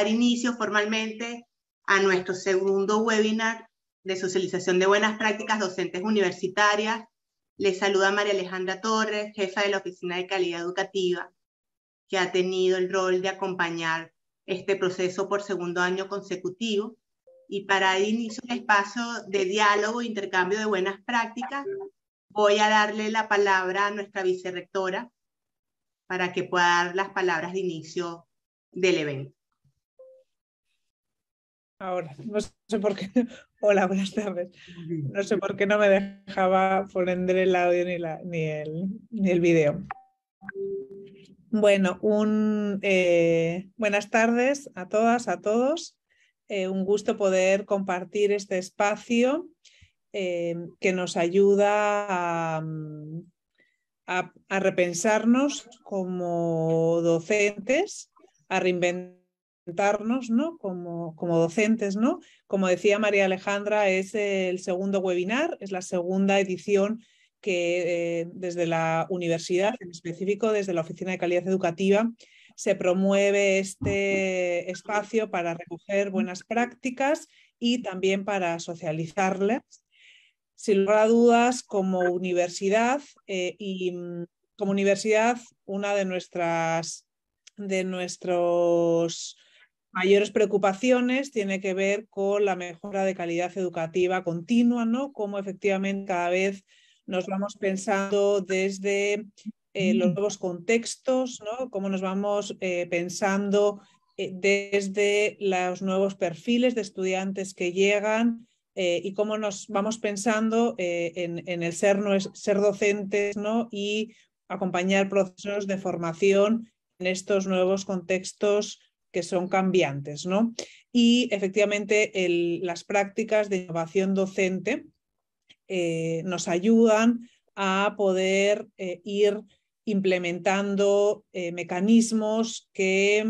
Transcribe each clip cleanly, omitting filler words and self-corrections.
dar inicio formalmente a nuestro segundo webinar de socialización de buenas prácticas docentes universitarias. Les saluda María Alejandra Torres, jefa de la Oficina de Calidad Educativa, que ha tenido el rol de acompañar este proceso por segundo año consecutivo. Y para dar inicio al espacio de diálogo e intercambio de buenas prácticas, voy a darle la palabra a nuestra vicerrectora para que pueda dar las palabras de inicio del evento. Ahora, no sé por qué. Hola, buenas tardes. No sé por qué no me dejaba poner el audio ni el video. Bueno, buenas tardes a todas, a todos. Un gusto poder compartir este espacio que nos ayuda a repensarnos como docentes, a reinventarnos, ¿no? como docentes, ¿no? Como decía María Alejandra, es el segundo webinar, es la segunda edición que desde la universidad, en específico desde la Oficina de Calidad Educativa, se promueve este espacio para recoger buenas prácticas y también para socializarlas. Sin lugar a dudas, como universidad, una de nuestros mayores preocupaciones tiene que ver con la mejora de calidad educativa continua, ¿no? Cómo efectivamente cada vez nos vamos pensando desde los nuevos contextos, ¿no? Cómo nos vamos pensando desde los nuevos perfiles de estudiantes que llegan, y cómo nos vamos pensando en el ser docentes, ¿no? Y acompañar procesos de formación en estos nuevos contextos que son cambiantes, ¿no? Y efectivamente las prácticas de innovación docente nos ayudan a poder ir implementando mecanismos que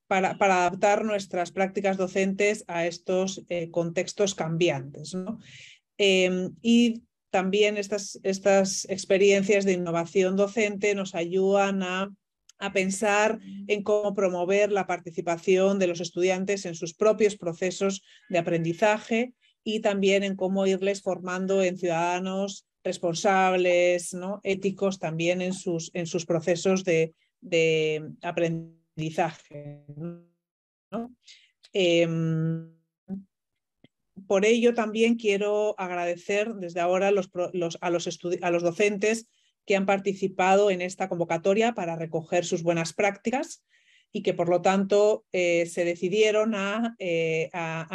para adaptar nuestras prácticas docentes a estos contextos cambiantes, ¿no? Y también estas experiencias de innovación docente nos ayudan a pensar en cómo promover la participación de los estudiantes en sus propios procesos de aprendizaje y también en cómo irles formando en ciudadanos responsables, ¿no? Éticos también en sus procesos de aprendizaje, ¿no? Por ello también quiero agradecer desde ahora a los docentes que han participado en esta convocatoria para recoger sus buenas prácticas y que por lo tanto se decidieron a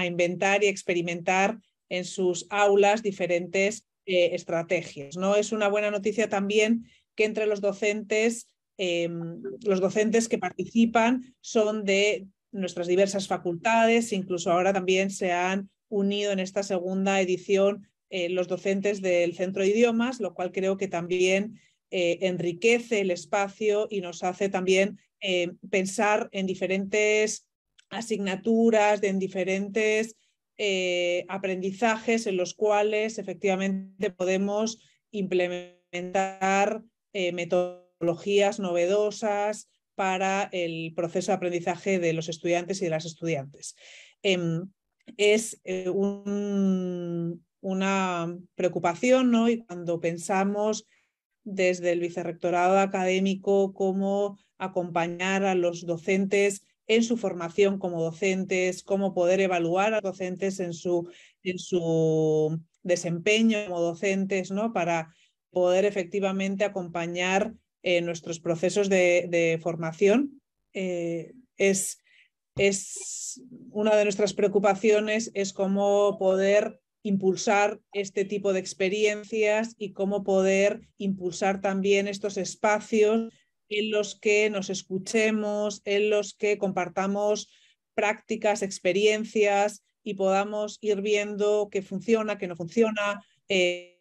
inventar y experimentar en sus aulas diferentes estrategias, ¿no? Es una buena noticia también que entre los docentes que participan son de nuestras diversas facultades, incluso ahora también se han unido en esta segunda edición los docentes del Centro de Idiomas, lo cual creo que también enriquece el espacio y nos hace también pensar en diferentes asignaturas, en diferentes aprendizajes en los cuales efectivamente podemos implementar metodologías novedosas para el proceso de aprendizaje de los estudiantes y de las estudiantes. Es una preocupación, ¿no? Y cuando pensamos desde el vicerrectorado académico cómo acompañar a los docentes en su formación como docentes, cómo poder evaluar a los docentes en su desempeño como docentes, ¿no? Para poder efectivamente acompañar nuestros procesos de formación. Es una de nuestras preocupaciones es cómo poder impulsar este tipo de experiencias y cómo poder impulsar también estos espacios en los que nos escuchemos, en los que compartamos prácticas, experiencias y podamos ir viendo qué funciona, qué no funciona, y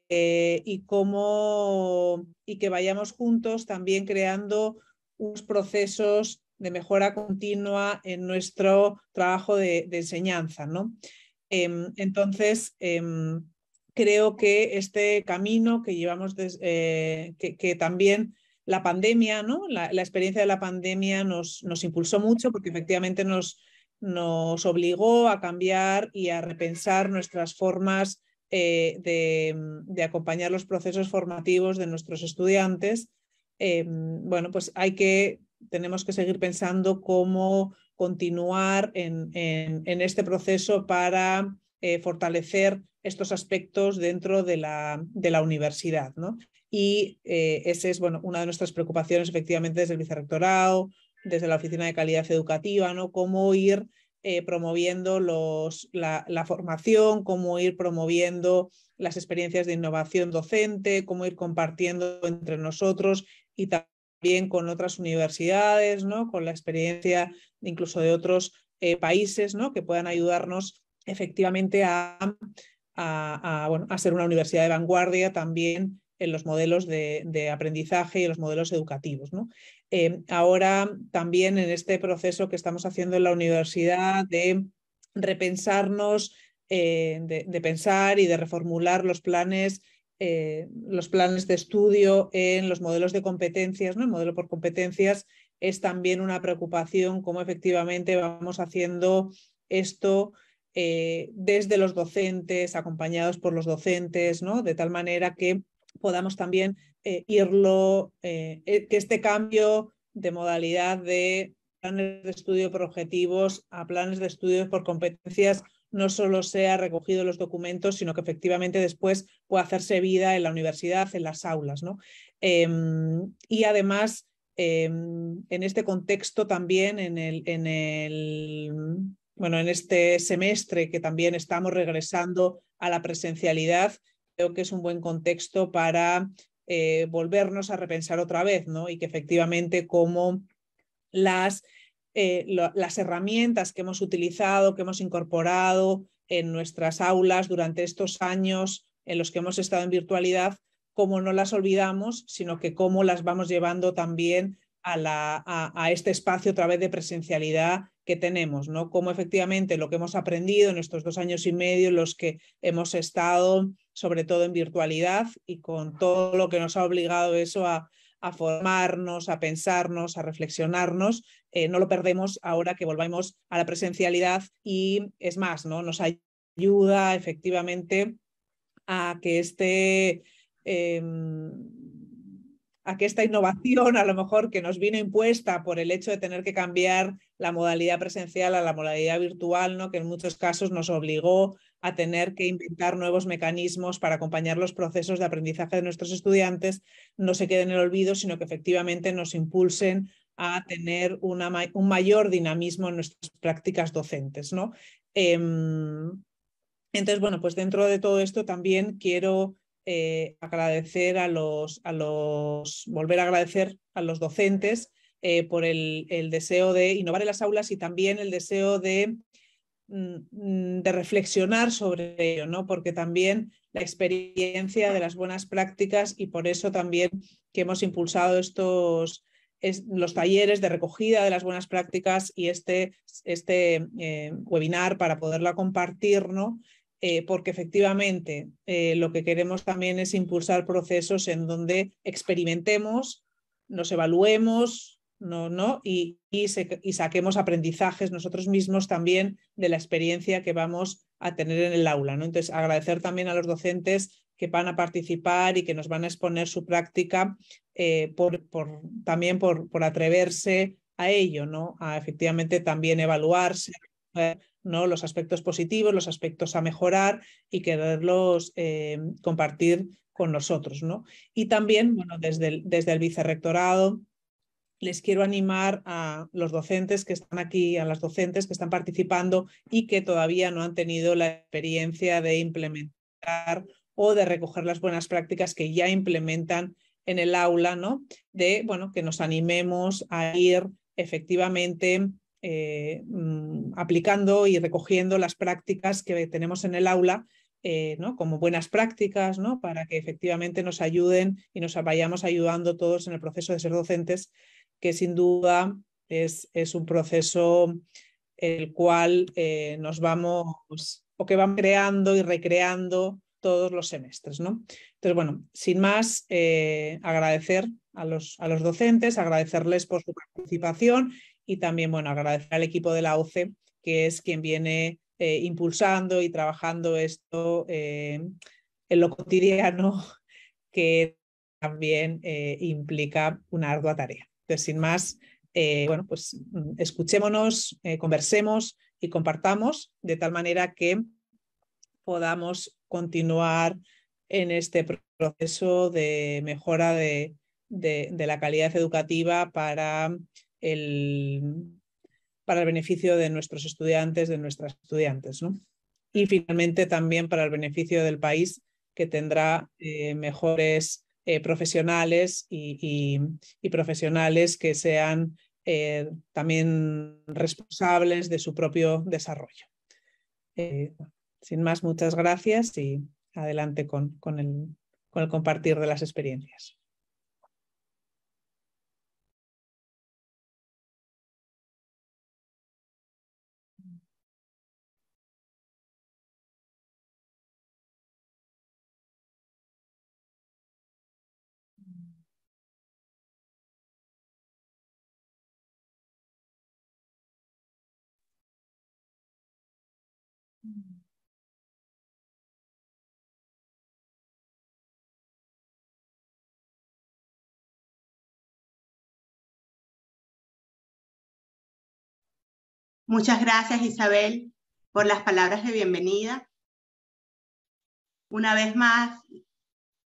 que vayamos juntos también creando unos procesos de mejora continua en nuestro trabajo de enseñanza, ¿no? Entonces, creo que este camino que llevamos, que también la pandemia, ¿no? La experiencia de la pandemia nos impulsó mucho porque efectivamente nos obligó a cambiar y a repensar nuestras formas de acompañar los procesos formativos de nuestros estudiantes. Bueno, pues tenemos que seguir pensando cómo continuar en este proceso para fortalecer estos aspectos dentro de la universidad, ¿no? Y esa es, bueno, una de nuestras preocupaciones efectivamente desde el vicerrectorado, desde la Oficina de Calidad Educativa, ¿no? Cómo ir promoviendo la formación, cómo ir promoviendo las experiencias de innovación docente, cómo ir compartiendo entre nosotros y también con otras universidades, ¿no? Con la experiencia incluso de otros países, ¿no? Que puedan ayudarnos efectivamente a ser una universidad de vanguardia también en los modelos de aprendizaje y en los modelos educativos, ¿no? Ahora también en este proceso que estamos haciendo en la universidad de repensarnos, de pensar y de reformular los planes de estudio en los modelos de competencias, ¿no? El modelo por competencias es también una preocupación, cómo efectivamente vamos haciendo esto desde los docentes, acompañados por los docentes, ¿no? De tal manera que podamos también que este cambio de modalidad de planes de estudio por objetivos a planes de estudio por competencias no solo sea recogido en los documentos, sino que efectivamente después pueda hacerse vida en la universidad, en las aulas, ¿no? Y además, en este contexto también, en este semestre que también estamos regresando a la presencialidad, creo que es un buen contexto para volvernos a repensar otra vez, ¿no? Y que efectivamente como las herramientas que hemos utilizado, que hemos incorporado en nuestras aulas durante estos años en los que hemos estado en virtualidad, cómo no las olvidamos, sino que cómo las vamos llevando también a este espacio otra vez de presencialidad que tenemos, ¿no? Cómo efectivamente lo que hemos aprendido en estos 2 años y medio, en los que hemos estado sobre todo en virtualidad y con todo lo que nos ha obligado eso a formarnos, a pensarnos, a reflexionarnos, no lo perdemos ahora que volvamos a la presencialidad y es más, ¿no? Nos ayuda efectivamente a que esta innovación a lo mejor que nos vino impuesta por el hecho de tener que cambiar la modalidad presencial a la modalidad virtual, ¿no? Que en muchos casos nos obligó a tener que inventar nuevos mecanismos para acompañar los procesos de aprendizaje de nuestros estudiantes, no se queden en el olvido, sino que efectivamente nos impulsen a tener un mayor dinamismo en nuestras prácticas docentes, ¿no? Entonces, bueno, pues dentro de todo esto también quiero agradecer volver a agradecer a los docentes por el deseo de innovar en las aulas y también el deseo de reflexionar sobre ello, ¿no? Porque también la experiencia de las buenas prácticas y por eso también que hemos impulsado los talleres de recogida de las buenas prácticas y este webinar para poderla compartir, ¿no? Porque efectivamente lo que queremos también es impulsar procesos en donde experimentemos, nos evaluemos, y saquemos aprendizajes nosotros mismos también de la experiencia que vamos a tener en el aula, ¿no? Entonces, agradecer también a los docentes que van a participar y que nos van a exponer su práctica también por atreverse a ello, ¿no? A efectivamente también evaluarse, ¿no? Los aspectos positivos, los aspectos a mejorar y quererlos compartir con nosotros, ¿no? Y también, bueno, desde el vicerrectorado les quiero animar a los docentes que están aquí, a las docentes que están participando y que todavía no han tenido la experiencia de implementar o de recoger las buenas prácticas que ya implementan en el aula, ¿no? Que nos animemos a ir efectivamente aplicando y recogiendo las prácticas que tenemos en el aula, ¿no? Como buenas prácticas, ¿no? Para que efectivamente nos ayuden y nos vayamos ayudando todos en el proceso de ser docentes, que sin duda es un proceso el cual nos vamos o que vamos creando y recreando todos los semestres, ¿no? Entonces, bueno, sin más, agradecer a los docentes, agradecerles por su participación y también, bueno, agradecer al equipo de la OCE, que es quien viene impulsando y trabajando esto en lo cotidiano, que también implica una ardua tarea. Entonces, sin más, bueno, pues escuchémonos, conversemos y compartamos de tal manera que podamos continuar en este proceso de mejora de la calidad educativa para el beneficio de nuestros estudiantes, de nuestras estudiantes, ¿no? Y finalmente también para el beneficio del país, que tendrá mejores profesionales y profesionales que sean también responsables de su propio desarrollo. Sin más, muchas gracias y adelante con el compartir de las experiencias. Muchas gracias, Isabel, por las palabras de bienvenida. Una vez más,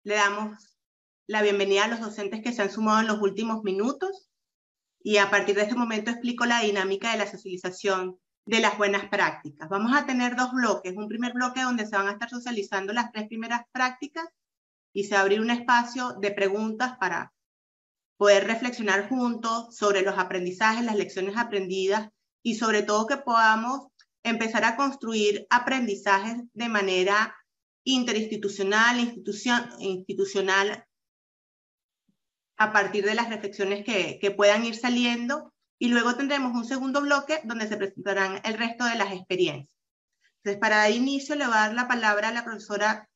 le damos la bienvenida a los docentes que se han sumado en los últimos minutos y a partir de este momento explico la dinámica de la socialización de las buenas prácticas. Vamos a tener dos bloques. Un primer bloque donde se van a estar socializando las 3 primeras prácticas y se va a abrir un espacio de preguntas para poder reflexionar juntos sobre los aprendizajes, las lecciones aprendidas y sobre todo que podamos empezar a construir aprendizajes de manera interinstitucional, institucional, a partir de las reflexiones que puedan ir saliendo. Y luego tendremos un segundo bloque donde se presentarán el resto de las experiencias. Entonces, para dar inicio, le voy a dar la palabra a la profesora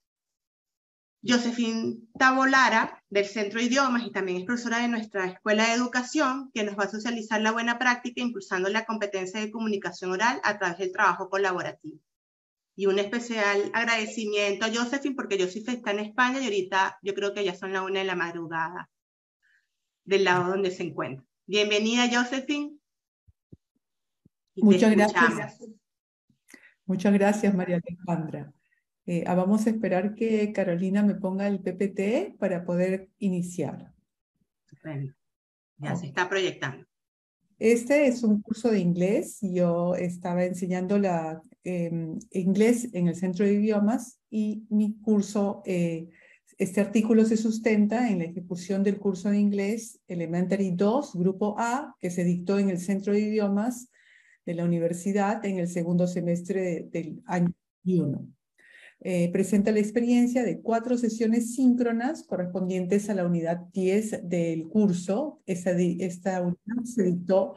Josephine Tabolara, del Centro de Idiomas, y también es profesora de nuestra Escuela de Educación, que nos va a socializar la buena práctica impulsando la competencia de comunicación oral a través del trabajo colaborativo. Y un especial agradecimiento a Josephine, porque Josephine está en España y ahorita yo creo que ya son las 1 de la madrugada del lado donde se encuentra. Bienvenida, Josephine. Muchas gracias. Muchas gracias, María Alejandra. Vamos a esperar que Carolina me ponga el PPT para poder iniciar. Bueno, ya se está proyectando. Este es un curso de inglés. Yo estaba enseñando inglés en el Centro de Idiomas y mi curso, este artículo se sustenta en la ejecución del curso de inglés Elementary 2, Grupo A, que se dictó en el Centro de Idiomas de la universidad en el segundo semestre del año 21. Presenta la experiencia de 4 sesiones síncronas correspondientes a la unidad 10 del curso. Esta unidad se dictó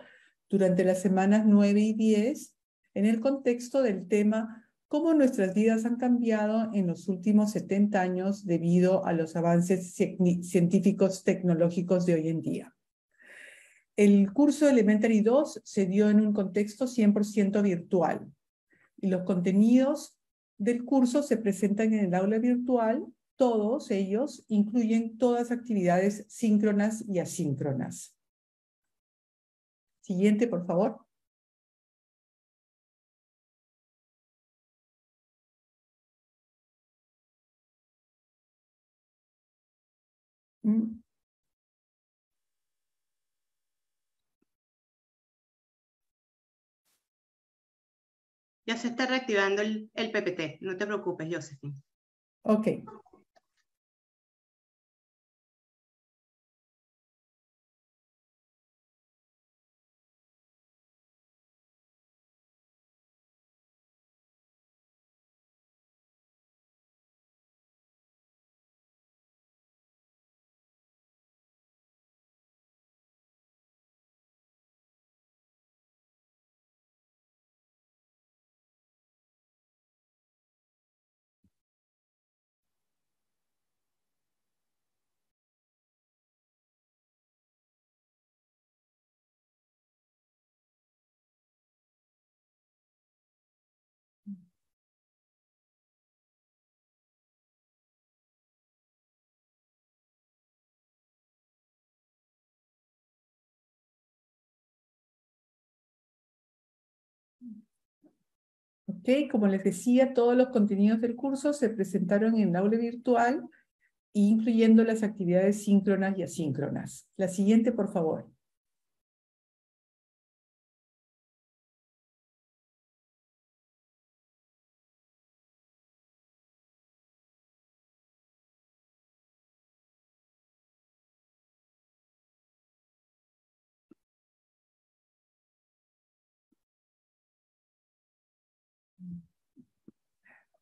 durante las semanas 9 y 10 en el contexto del tema cómo nuestras vidas han cambiado en los últimos 70 años debido a los avances científicos tecnológicos de hoy en día. El curso Elementary 2 se dio en un contexto 100% virtual y los contenidos del curso se presentan en el aula virtual. Todos ellos incluyen todas actividades síncronas y asíncronas. Siguiente, por favor. Ya se está reactivando el PPT, no te preocupes, Josephine. Ok. Ok, como les decía, todos los contenidos del curso se presentaron en el aula virtual, incluyendo las actividades síncronas y asíncronas. La siguiente, por favor.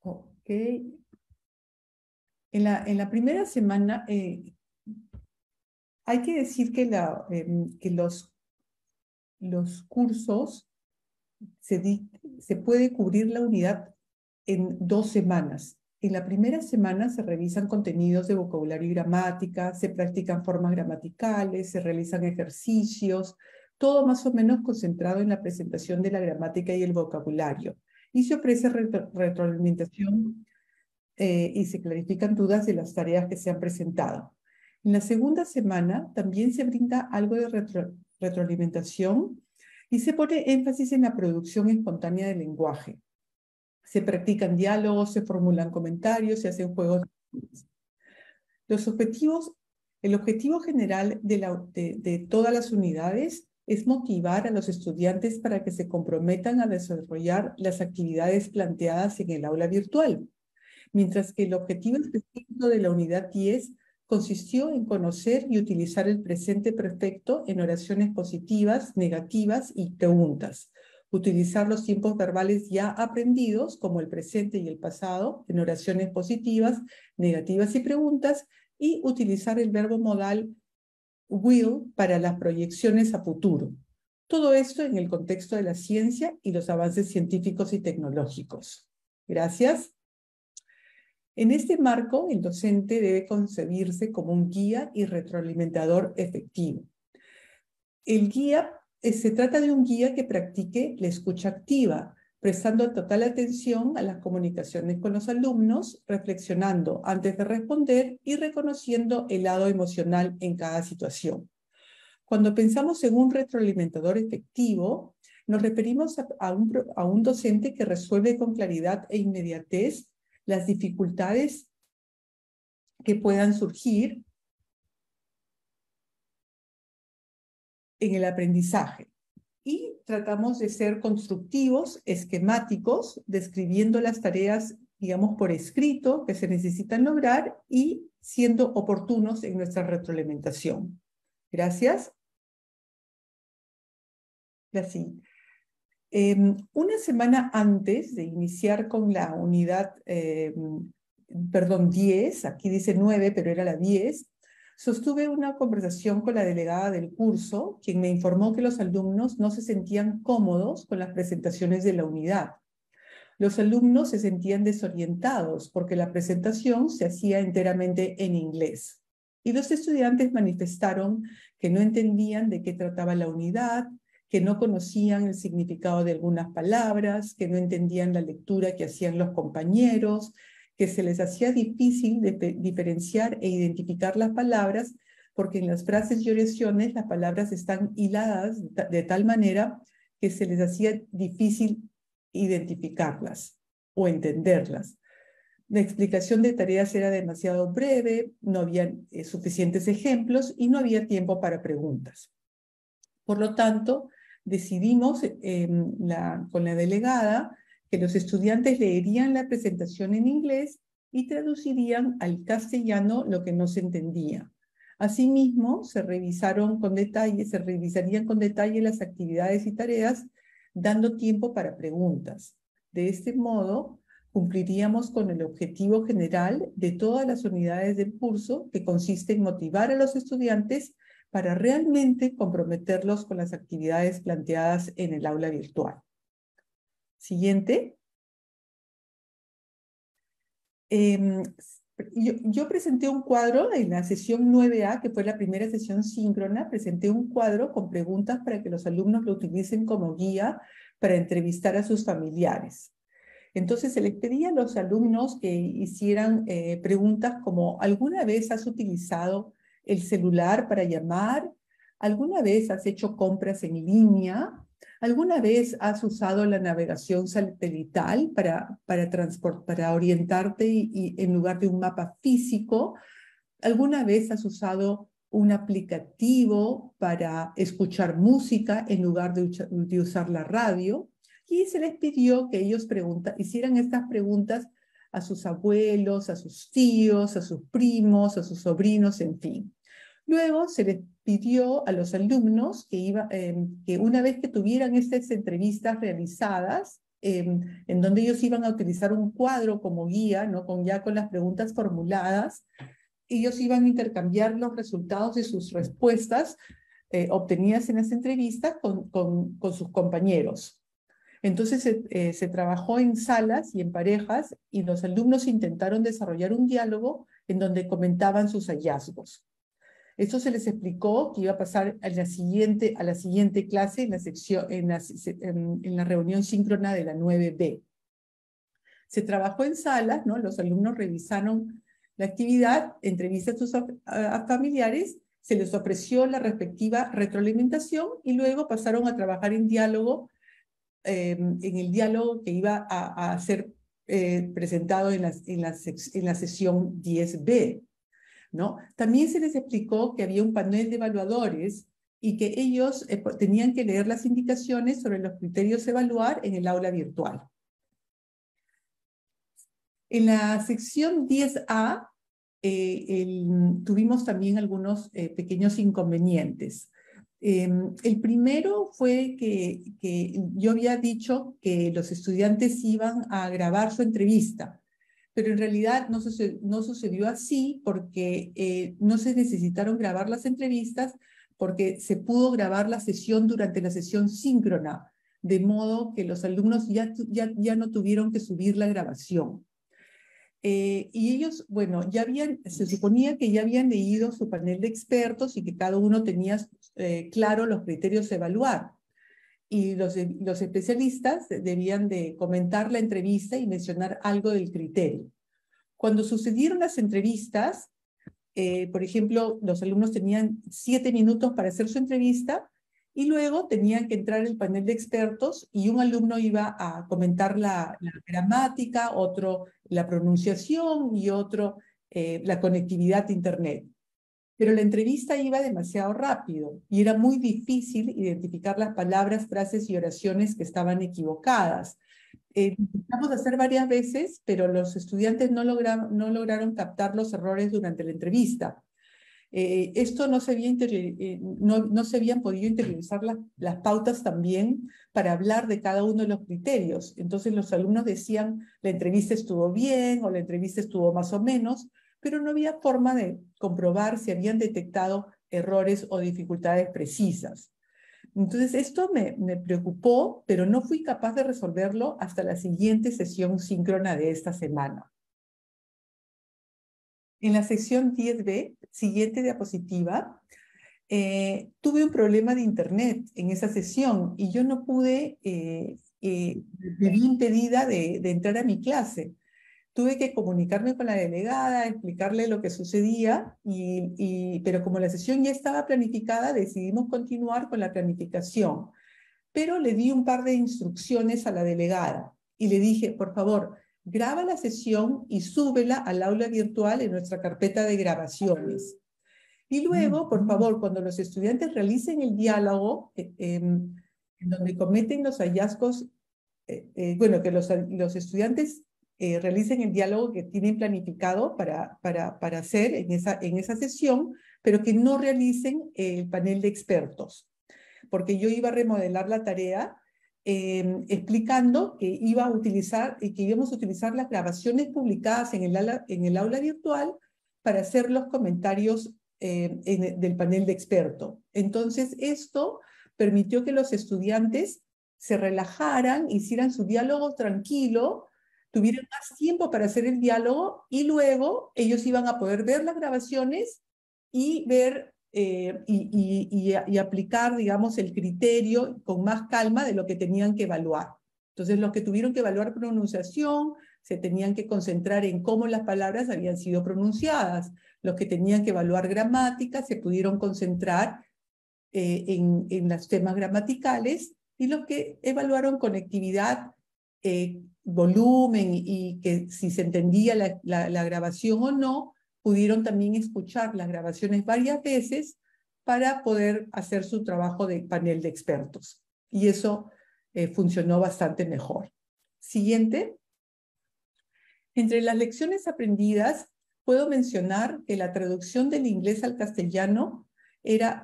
Ok. En la primera semana, hay que decir que, los cursos se puede cubrir la unidad en 2 semanas. En la primera semana se revisan contenidos de vocabulario y gramática, se practican formas gramaticales, se realizan ejercicios, todo más o menos concentrado en la presentación de la gramática y el vocabulario. Y se ofrece retroalimentación y se clarifican dudas de las tareas que se han presentado. En la segunda semana también se brinda algo de retroalimentación y se pone énfasis en la producción espontánea del lenguaje. Se practican diálogos, se formulan comentarios, se hacen juegos. El objetivo general de todas las unidades es motivar a los estudiantes para que se comprometan a desarrollar las actividades planteadas en el aula virtual, mientras que el objetivo específico de la unidad 10 consistió en conocer y utilizar el presente perfecto en oraciones positivas, negativas y preguntas. Utilizar los tiempos verbales ya aprendidos, como el presente y el pasado, en oraciones positivas, negativas y preguntas, y utilizar el verbo modal will para las proyecciones a futuro. Todo esto en el contexto de la ciencia y los avances científicos y tecnológicos. Gracias. En este marco, el docente debe concebirse como un guía y retroalimentador efectivo. El guía se trata de un guía que practique la escucha activa, prestando total atención a las comunicaciones con los alumnos, reflexionando antes de responder y reconociendo el lado emocional en cada situación. Cuando pensamos en un retroalimentador efectivo, nos referimos a un docente que resuelve con claridad e inmediatez las dificultades que puedan surgir en el aprendizaje. Y tratamos de ser constructivos, esquemáticos, describiendo las tareas, digamos, por escrito que se necesitan lograr y siendo oportunos en nuestra retroalimentación. Gracias. Así. Una semana antes de iniciar con la unidad, 10, aquí dice 9, pero era la 10, sostuve una conversación con la delegada del curso, quien me informó que los alumnos no se sentían cómodos con las presentaciones de la unidad. Los alumnos se sentían desorientados porque la presentación se hacía enteramente en inglés. Y los estudiantes manifestaron que no entendían de qué trataba la unidad, que no conocían el significado de algunas palabras, que no entendían la lectura que hacían los compañeros, que se les hacía difícil diferenciar e identificar las palabras, porque en las frases y oraciones las palabras están hiladas de tal manera que se les hacía difícil identificarlas o entenderlas. La explicación de tareas era demasiado breve, no había suficientes ejemplos y no había tiempo para preguntas. Por lo tanto, decidimos con la delegada que los estudiantes leerían la presentación en inglés y traducirían al castellano lo que no se entendía. Asimismo, se revisarían con detalle las actividades y tareas, dando tiempo para preguntas. De este modo, cumpliríamos con el objetivo general de todas las unidades del curso, que consiste en motivar a los estudiantes para realmente comprometerlos con las actividades planteadas en el aula virtual. Siguiente. Yo presenté un cuadro en la sesión 9A, que fue la primera sesión síncrona. Presenté un cuadro con preguntas para que los alumnos lo utilicen como guía para entrevistar a sus familiares. Entonces se les pedía a los alumnos que hicieran preguntas como: ¿alguna vez has utilizado el celular para llamar? ¿Alguna vez has hecho compras en línea? ¿Alguna vez has usado la navegación satelital para orientarte y en lugar de un mapa físico? ¿Alguna vez has usado un aplicativo para escuchar música en lugar de usar la radio? Y se les pidió que ellos hicieran estas preguntas a sus abuelos, a sus tíos, a sus primos, a sus sobrinos, en fin. Luego se les pidió a los alumnos que una vez que tuvieran estas entrevistas realizadas, en donde ellos iban a utilizar un cuadro como guía, ¿no? Ya con las preguntas formuladas, ellos iban a intercambiar los resultados de sus respuestas obtenidas en las entrevistas con sus compañeros. Entonces se trabajó en salas y en parejas y los alumnos intentaron desarrollar un diálogo en donde comentaban sus hallazgos. Esto se les explicó que iba a pasar a la siguiente clase en la reunión síncrona de la 9B. Se trabajó en salas, ¿no? Los alumnos revisaron la actividad, entrevistas a sus familiares, se les ofreció la respectiva retroalimentación y luego pasaron a trabajar en diálogo, en el diálogo que iba a ser presentado en la sesión 10B. ¿No? También se les explicó que había un panel de evaluadores y que ellos tenían que leer las indicaciones sobre los criterios a evaluar en el aula virtual. En la sección 10A tuvimos también algunos pequeños inconvenientes. El primero fue que yo había dicho que los estudiantes iban a grabar su entrevista, pero en realidad no sucedió así porque no se necesitaron grabar las entrevistas porque se pudo grabar la sesión durante la sesión síncrona, de modo que los alumnos ya no tuvieron que subir la grabación. Y ellos, bueno, se suponía que ya habían leído su panel de expertos y que cada uno tenía claro los criterios a evaluar. Y los especialistas debían de comentar la entrevista y mencionar algo del criterio. Cuando sucedieron las entrevistas, por ejemplo, los alumnos tenían 7 minutos para hacer su entrevista y luego tenían que entrar el panel de expertos y un alumno iba a comentar la gramática, otro la pronunciación y otro la conectividad a Internet. Pero la entrevista iba demasiado rápido y era muy difícil identificar las palabras, frases y oraciones que estaban equivocadas. Intentamos hacer varias veces, pero los estudiantes no lograron captar los errores durante la entrevista. Esto no se habían podido interiorizar las pautas también para hablar de cada uno de los criterios. Entonces los alumnos decían, la entrevista estuvo bien o la entrevista estuvo más o menos, pero no había forma de comprobar si habían detectado errores o dificultades precisas. Entonces esto me preocupó, pero no fui capaz de resolverlo hasta la siguiente sesión síncrona de esta semana. En la sección 10B, siguiente diapositiva, tuve un problema de internet en esa sesión y yo no pude, me vi impedida de entrar a mi clase. Tuve que comunicarme con la delegada, explicarle lo que sucedía, pero como la sesión ya estaba planificada, decidimos continuar con la planificación. Pero le di un par de instrucciones a la delegada y le dije, por favor, graba la sesión y súbela al aula virtual en nuestra carpeta de grabaciones. Y luego, por favor, cuando los estudiantes realicen el diálogo, en donde cometen los hallazgos, bueno, que los estudiantes realicen el diálogo que tienen planificado para hacer en esa sesión, pero que no realicen el panel de expertos. Porque yo iba a remodelar la tarea explicando que íbamos a utilizar las grabaciones publicadas en el aula virtual para hacer los comentarios del panel de experto. Entonces, esto permitió que los estudiantes se relajaran, hicieran su diálogo tranquilo, tuvieran más tiempo para hacer el diálogo y luego ellos iban a poder ver las grabaciones y ver y aplicar, digamos, el criterio con más calma de lo que tenían que evaluar. Entonces, los que tuvieron que evaluar pronunciación se tenían que concentrar en cómo las palabras habían sido pronunciadas. Los que tenían que evaluar gramática se pudieron concentrar en los temas gramaticales y los que evaluaron conectividad, volumen y que si se entendía la grabación o no, pudieron también escuchar las grabaciones varias veces para poder hacer su trabajo de panel de expertos. Y eso funcionó bastante mejor. Siguiente. Entre las lecciones aprendidas, puedo mencionar que la traducción del inglés al castellano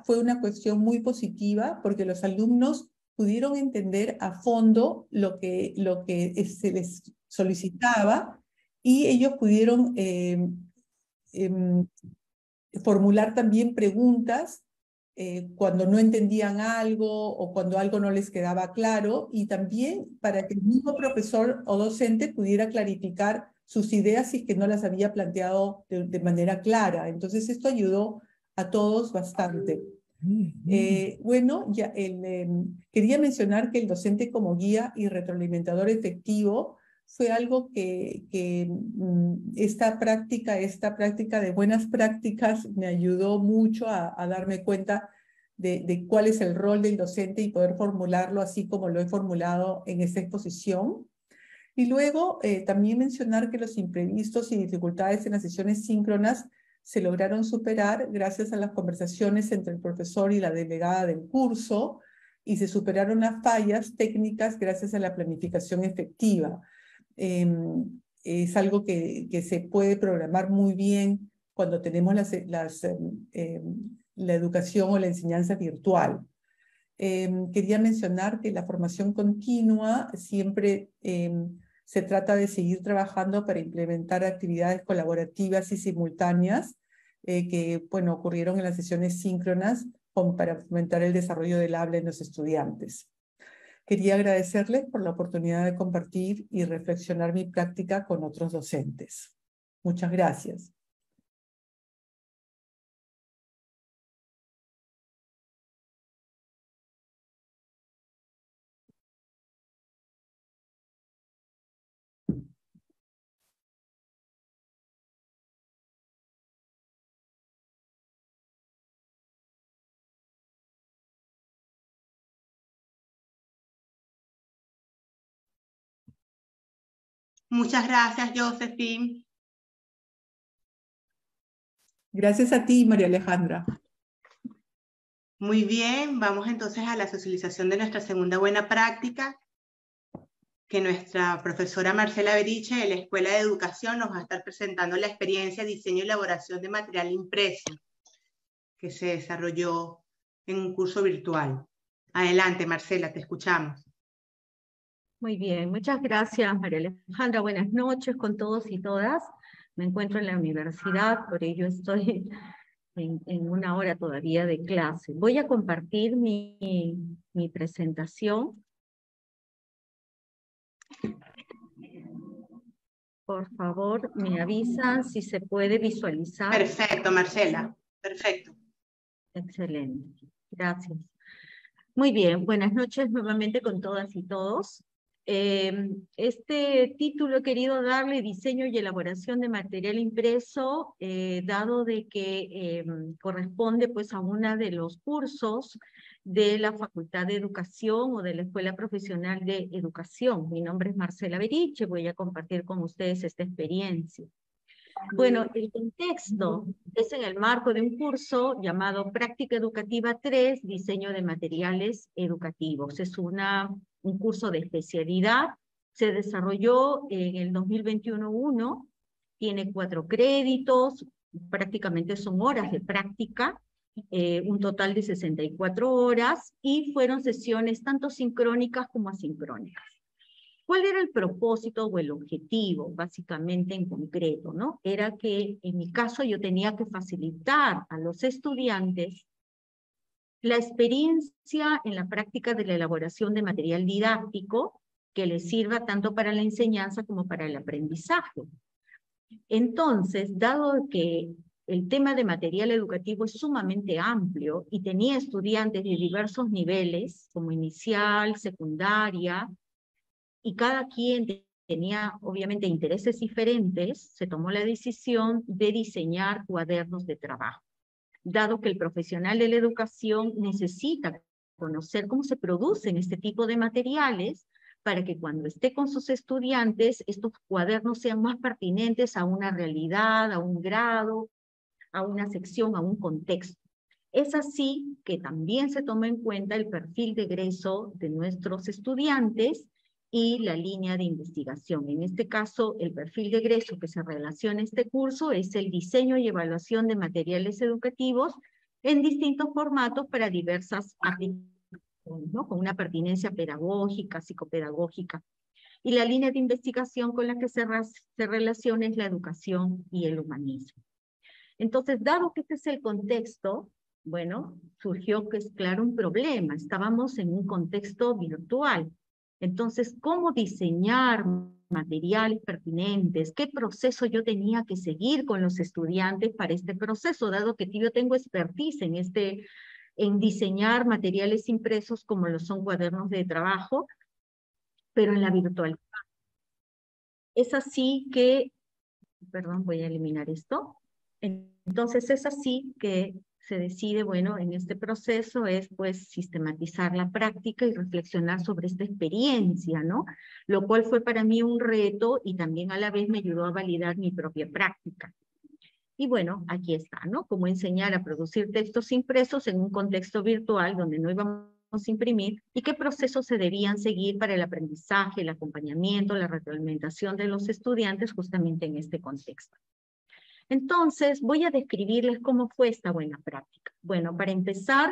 fue una cuestión muy positiva porque los alumnos pudieron entender a fondo lo que se les solicitaba y ellos pudieron formular también preguntas cuando no entendían algo o cuando algo no les quedaba claro, y también para que el mismo profesor o docente pudiera clarificar sus ideas si es que no las había planteado de manera clara. Entonces esto ayudó a todos bastante. Bueno, quería mencionar que el docente como guía y retroalimentador efectivo fue algo que esta práctica de buenas prácticas me ayudó mucho a darme cuenta de cuál es el rol del docente y poder formularlo así como lo he formulado en esta exposición. Y luego también mencionar que los imprevistos y dificultades en las sesiones síncronas se lograron superar gracias a las conversaciones entre el profesor y la delegada del curso, y se superaron las fallas técnicas gracias a la planificación efectiva. Es algo que se puede programar muy bien cuando tenemos la educación o la enseñanza virtual. Quería mencionar que la formación continua siempre se trata de seguir trabajando para implementar actividades colaborativas y simultáneas que, bueno, ocurrieron en las sesiones síncronas para fomentar el desarrollo del habla en los estudiantes. Quería agradecerles por la oportunidad de compartir y reflexionar mi práctica con otros docentes. Muchas gracias. Muchas gracias, Josephine. Gracias a ti, María Alejandra. Muy bien, vamos entonces a la socialización de nuestra segunda buena práctica, que nuestra profesora Marcela Beriche de la Escuela de Educación nos va a estar presentando la experiencia de diseño y elaboración de material impreso que se desarrolló en un curso virtual. Adelante, Marcela, te escuchamos. Muy bien, muchas gracias, María Alejandra. Buenas noches con todos y todas. Me encuentro en la universidad, por ello estoy en una hora todavía de clase. Voy a compartir mi presentación. Por favor, me avisan si se puede visualizar. Perfecto, Marcela. Perfecto. Excelente. Gracias. Muy bien, buenas noches nuevamente con todas y todos. Este título he querido darle diseño y elaboración de material impreso, dado de que corresponde pues a uno de los cursos de la Facultad de Educación o de la Escuela Profesional de Educación. Mi nombre es Marcela Beriche, voy a compartir con ustedes esta experiencia. Bueno, el contexto es en el marco de un curso llamado Práctica Educativa 3, Diseño de Materiales Educativos. Es un curso de especialidad, se desarrolló en el 2021-1, tiene 4 créditos, prácticamente son horas de práctica, un total de 64 horas, y fueron sesiones tanto sincrónicas como asincrónicas. ¿Cuál era el propósito o el objetivo, básicamente en concreto, ¿no? Era que, en mi caso, yo tenía que facilitar a los estudiantes la experiencia en la práctica de la elaboración de material didáctico que les sirva tanto para la enseñanza como para el aprendizaje. Entonces, dado que el tema de material educativo es sumamente amplio y tenía estudiantes de diversos niveles, como inicial, secundaria, y cada quien tenía obviamente intereses diferentes, se tomó la decisión de diseñar cuadernos de trabajo. Dado que el profesional de la educación necesita conocer cómo se producen este tipo de materiales, para que cuando esté con sus estudiantes, estos cuadernos sean más pertinentes a una realidad, a un grado, a una sección, a un contexto. Es así que también se toma en cuenta el perfil de egreso de nuestros estudiantes y la línea de investigación. En este caso, el perfil de egreso que se relaciona a este curso es el diseño y evaluación de materiales educativos en distintos formatos para diversas aplicaciones, ¿no? Con una pertinencia pedagógica, psicopedagógica. Y la línea de investigación con la que se relaciona es la educación y el humanismo. Entonces, dado que este es el contexto, bueno, surgió que es claro un problema. Estábamos en un contexto virtual. Entonces, ¿cómo diseñar materiales pertinentes? ¿Qué proceso yo tenía que seguir con los estudiantes para este proceso? Dado que yo tengo expertise en diseñar materiales impresos como lo son cuadernos de trabajo, pero en la virtualidad. Es así que, perdón, voy a eliminar esto. Entonces es así que se decide, bueno, en este proceso es pues sistematizar la práctica y reflexionar sobre esta experiencia, ¿no? Lo cual fue para mí un reto y también a la vez me ayudó a validar mi propia práctica. Y bueno, aquí está, ¿no? Cómo enseñar a producir textos impresos en un contexto virtual donde no íbamos a imprimir y qué procesos se debían seguir para el aprendizaje, el acompañamiento, la retroalimentación de los estudiantes justamente en este contexto. Entonces, voy a describirles cómo fue esta buena práctica. Bueno, para empezar,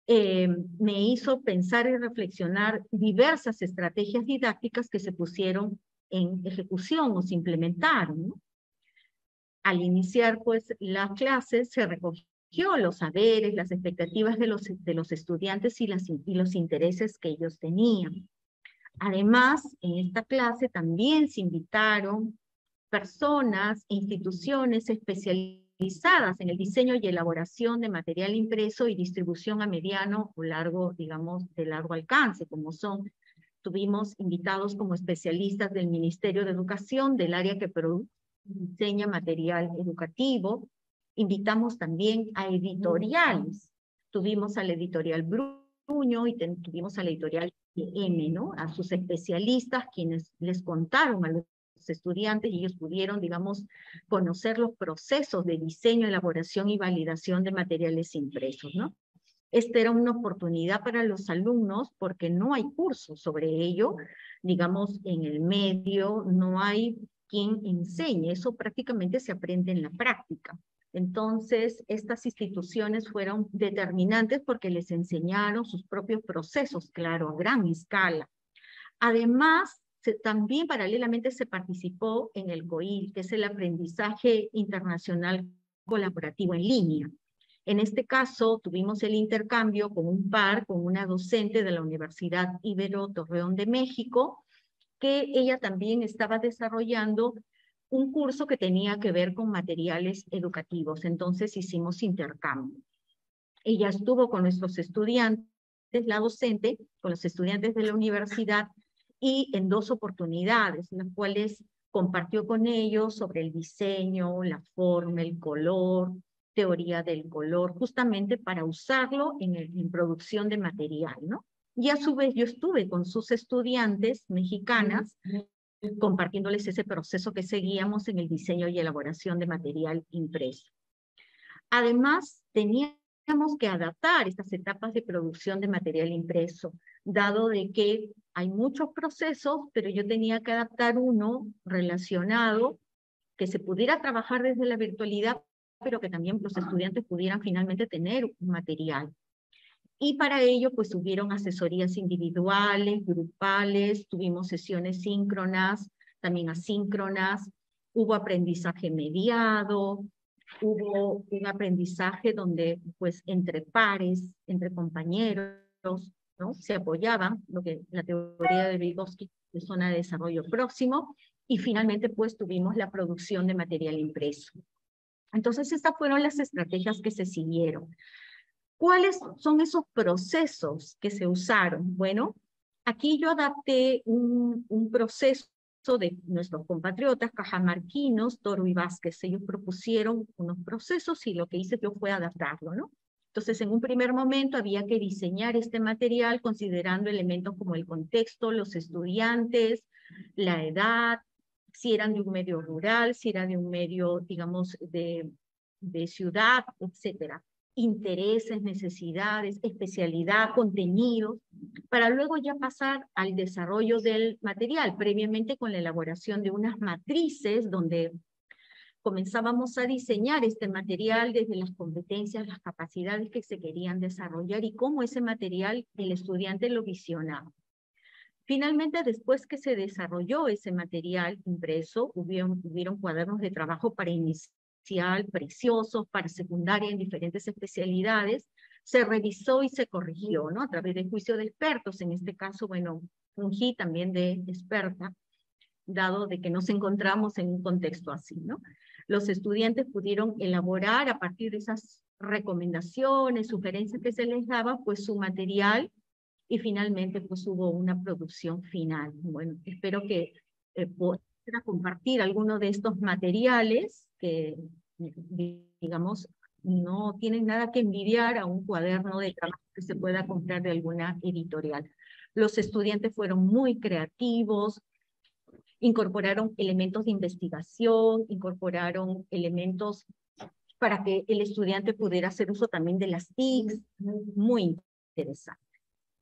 me hizo pensar y reflexionar diversas estrategias didácticas que se pusieron en ejecución o se implementaron, ¿no? Al iniciar, pues, las clases, se recogió los saberes, las expectativas de los estudiantes y los intereses que ellos tenían. Además, en esta clase también se invitaron personas e instituciones especializadas en el diseño y elaboración de material impreso y distribución a mediano o largo, digamos, de largo alcance, como tuvimos invitados como especialistas del Ministerio de Educación, del área que diseña material educativo. Invitamos también a editoriales. Tuvimos a la editorial Bruño y tuvimos a la editorial M, ¿no? A sus especialistas, quienes les contaron a los estudiantes y ellos pudieron, digamos, conocer los procesos de diseño, elaboración y validación de materiales impresos, ¿no? Esta era una oportunidad para los alumnos porque no hay cursos sobre ello, digamos, en el medio, no hay quien enseñe, eso prácticamente se aprende en la práctica. Entonces, estas instituciones fueron determinantes porque les enseñaron sus propios procesos, claro, a gran escala. Además, también paralelamente se participó en el COIL, que es el aprendizaje internacional colaborativo en línea. En este caso, tuvimos el intercambio con una docente de la Universidad Ibero Torreón de México, que ella también estaba desarrollando un curso que tenía que ver con materiales educativos. Entonces hicimos intercambio. Ella estuvo con nuestros estudiantes, la docente, con los estudiantes de la universidad, y en 2 oportunidades, en las cuales compartió con ellos sobre el diseño, la forma, el color, teoría del color, justamente para usarlo en producción de material, ¿no? Y a su vez yo estuve con sus estudiantes mexicanas, compartiéndoles ese proceso que seguíamos en el diseño y elaboración de material impreso. Además, teníamos que adaptar estas etapas de producción de material impreso, dado de que hay muchos procesos, pero yo tenía que adaptar uno relacionado, que se pudiera trabajar desde la virtualidad, pero que también los estudiantes pudieran finalmente tener un material. Y para ello, pues hubieron asesorías individuales, grupales, tuvimos sesiones síncronas, también asíncronas, hubo aprendizaje mediado, hubo un aprendizaje donde, pues, entre pares, entre compañeros, ¿no? Se apoyaban, lo que la teoría de Vygotsky de zona de desarrollo próximo, y finalmente, pues, tuvimos la producción de material impreso. Entonces, estas fueron las estrategias que se siguieron. ¿Cuáles son esos procesos que se usaron? Bueno, aquí yo adapté un proceso de nuestros compatriotas cajamarquinos, Toro y Vázquez. Ellos propusieron unos procesos y lo que hice yo fue adaptarlo, ¿no? Entonces, en un primer momento había que diseñar este material considerando elementos como el contexto, los estudiantes, la edad, si eran de un medio rural, si era de un medio, digamos, de ciudad, etcétera. Intereses, necesidades, especialidad, contenidos, para luego ya pasar al desarrollo del material, previamente con la elaboración de unas matrices donde comenzábamos a diseñar este material desde las competencias, las capacidades que se querían desarrollar y cómo ese material el estudiante lo visionaba. Finalmente, después que se desarrolló ese material impreso, hubieron cuadernos de trabajo para inicial preciosos, para secundaria en diferentes especialidades, se revisó y se corrigió, ¿no? A través del juicio de expertos, en este caso, bueno, fungí también de experta, dado de que nos encontramos en un contexto así, ¿no? Los estudiantes pudieron elaborar a partir de esas recomendaciones, sugerencias que se les daba, pues su material, y finalmente pues hubo una producción final. Bueno, espero que pueda compartir alguno de estos materiales que, digamos, no tienen nada que envidiar a un cuaderno de trabajo que se pueda comprar de alguna editorial. Los estudiantes fueron muy creativos, incorporaron elementos de investigación, incorporaron elementos para que el estudiante pudiera hacer uso también de las TICs, muy interesante.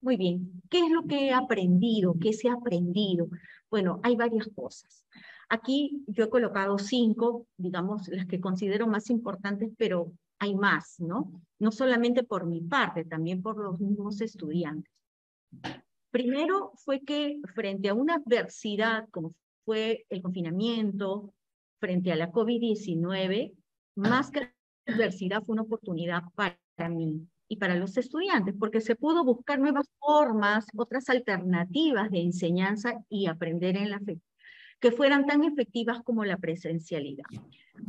Muy bien, ¿qué es lo que he aprendido? ¿Qué se ha aprendido? Bueno, hay varias cosas. Aquí yo he colocado 5, digamos, las que considero más importantes, pero hay más, ¿no? No solamente por mi parte, también por los mismos estudiantes. Primero fue que frente a una adversidad como fue el confinamiento, frente a la COVID-19, más que la adversidad fue una oportunidad para mí y para los estudiantes, porque se pudo buscar nuevas formas, otras alternativas de enseñanza y aprender en la fe, que fueran tan efectivas como la presencialidad.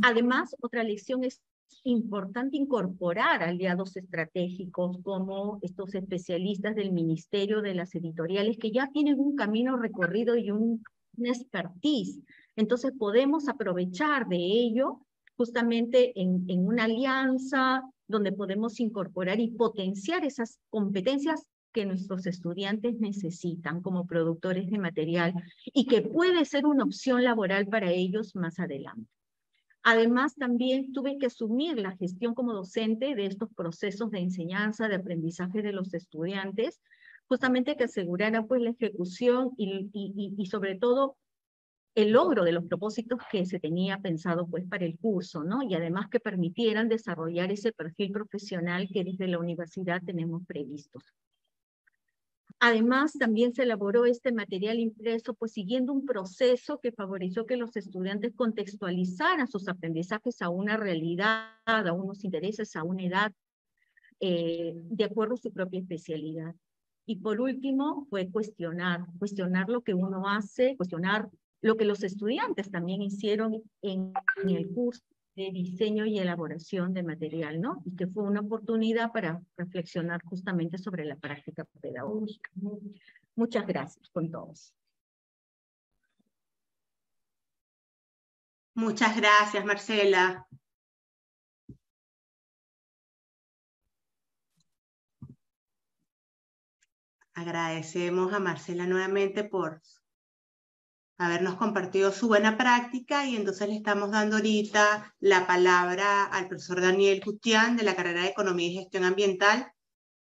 Además, otra lección es importante incorporar aliados estratégicos como estos especialistas del ministerio, de las editoriales, que ya tienen un camino recorrido y una expertise. Entonces podemos aprovechar de ello justamente en una alianza donde podemos incorporar y potenciar esas competencias que nuestros estudiantes necesitan como productores de material y que puede ser una opción laboral para ellos más adelante. Además, también tuve que asumir la gestión como docente de estos procesos de enseñanza, de aprendizaje de los estudiantes, justamente que asegurara pues la ejecución y sobre todo el logro de los propósitos que se tenía pensado pues para el curso, ¿no? Y además que permitieran desarrollar ese perfil profesional que desde la universidad tenemos previstos. Además, también se elaboró este material impreso, pues siguiendo un proceso que favoreció que los estudiantes contextualizaran sus aprendizajes a una realidad, a unos intereses, a una edad, de acuerdo a su propia especialidad. Y por último, fue cuestionar lo que uno hace, cuestionar lo que los estudiantes también hicieron en el curso de diseño y elaboración de material, ¿no? Y que fue una oportunidad para reflexionar justamente sobre la práctica pedagógica. Muchas gracias con todos. Muchas gracias, Marcela. Agradecemos a Marcela nuevamente por habernos compartido su buena práctica y entonces le estamos dando ahorita la palabra al profesor Daniel Cutián de la carrera de Economía y Gestión Ambiental,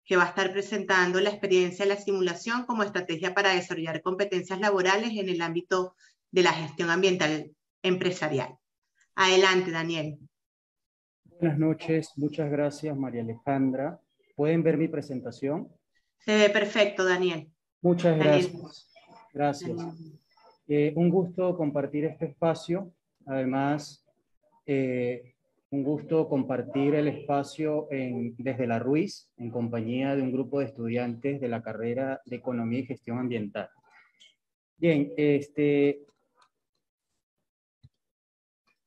que va a estar presentando la experiencia de la simulación como estrategia para desarrollar competencias laborales en el ámbito de la gestión ambiental empresarial. Adelante, Daniel. Buenas noches, muchas gracias, María Alejandra. ¿Pueden ver mi presentación? Se ve perfecto, Daniel. Muchas Daniel. Gracias. Gracias. Un gusto compartir este espacio. Además, un gusto compartir el espacio desde la Ruiz, en compañía de un grupo de estudiantes de la carrera de Economía y Gestión Ambiental. Bien, en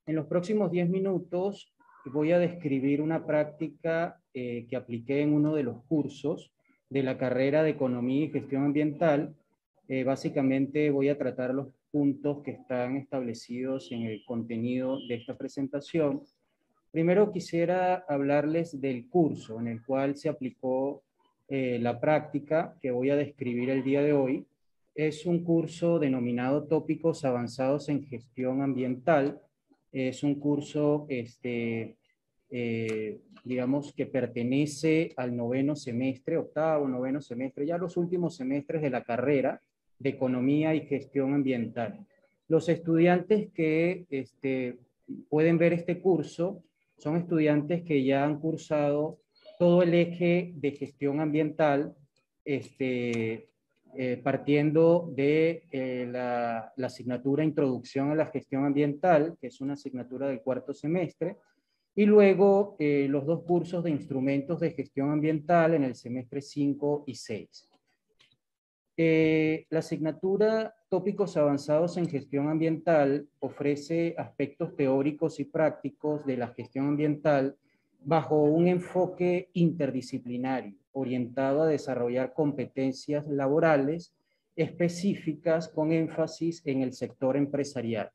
los próximos 10 minutos voy a describir una práctica que apliqué en uno de los cursos de la carrera de Economía y Gestión Ambiental. Básicamente voy a tratar los puntos que están establecidos en el contenido de esta presentación. Primero quisiera hablarles del curso en el cual se aplicó la práctica que voy a describir el día de hoy. Es un curso denominado Tópicos Avanzados en Gestión Ambiental. Es un curso, digamos, que pertenece al noveno semestre, octavo, noveno semestre, ya los últimos semestres de la carrera de Economía y Gestión Ambiental. Los estudiantes que pueden ver este curso son estudiantes que ya han cursado todo el eje de gestión ambiental, partiendo de la asignatura Introducción a la Gestión Ambiental, que es una asignatura del cuarto semestre, y luego los dos cursos de Instrumentos de Gestión Ambiental en el semestre 5 y 6. La asignatura Tópicos Avanzados en Gestión Ambiental ofrece aspectos teóricos y prácticos de la gestión ambiental bajo un enfoque interdisciplinario, orientado a desarrollar competencias laborales específicas con énfasis en el sector empresarial.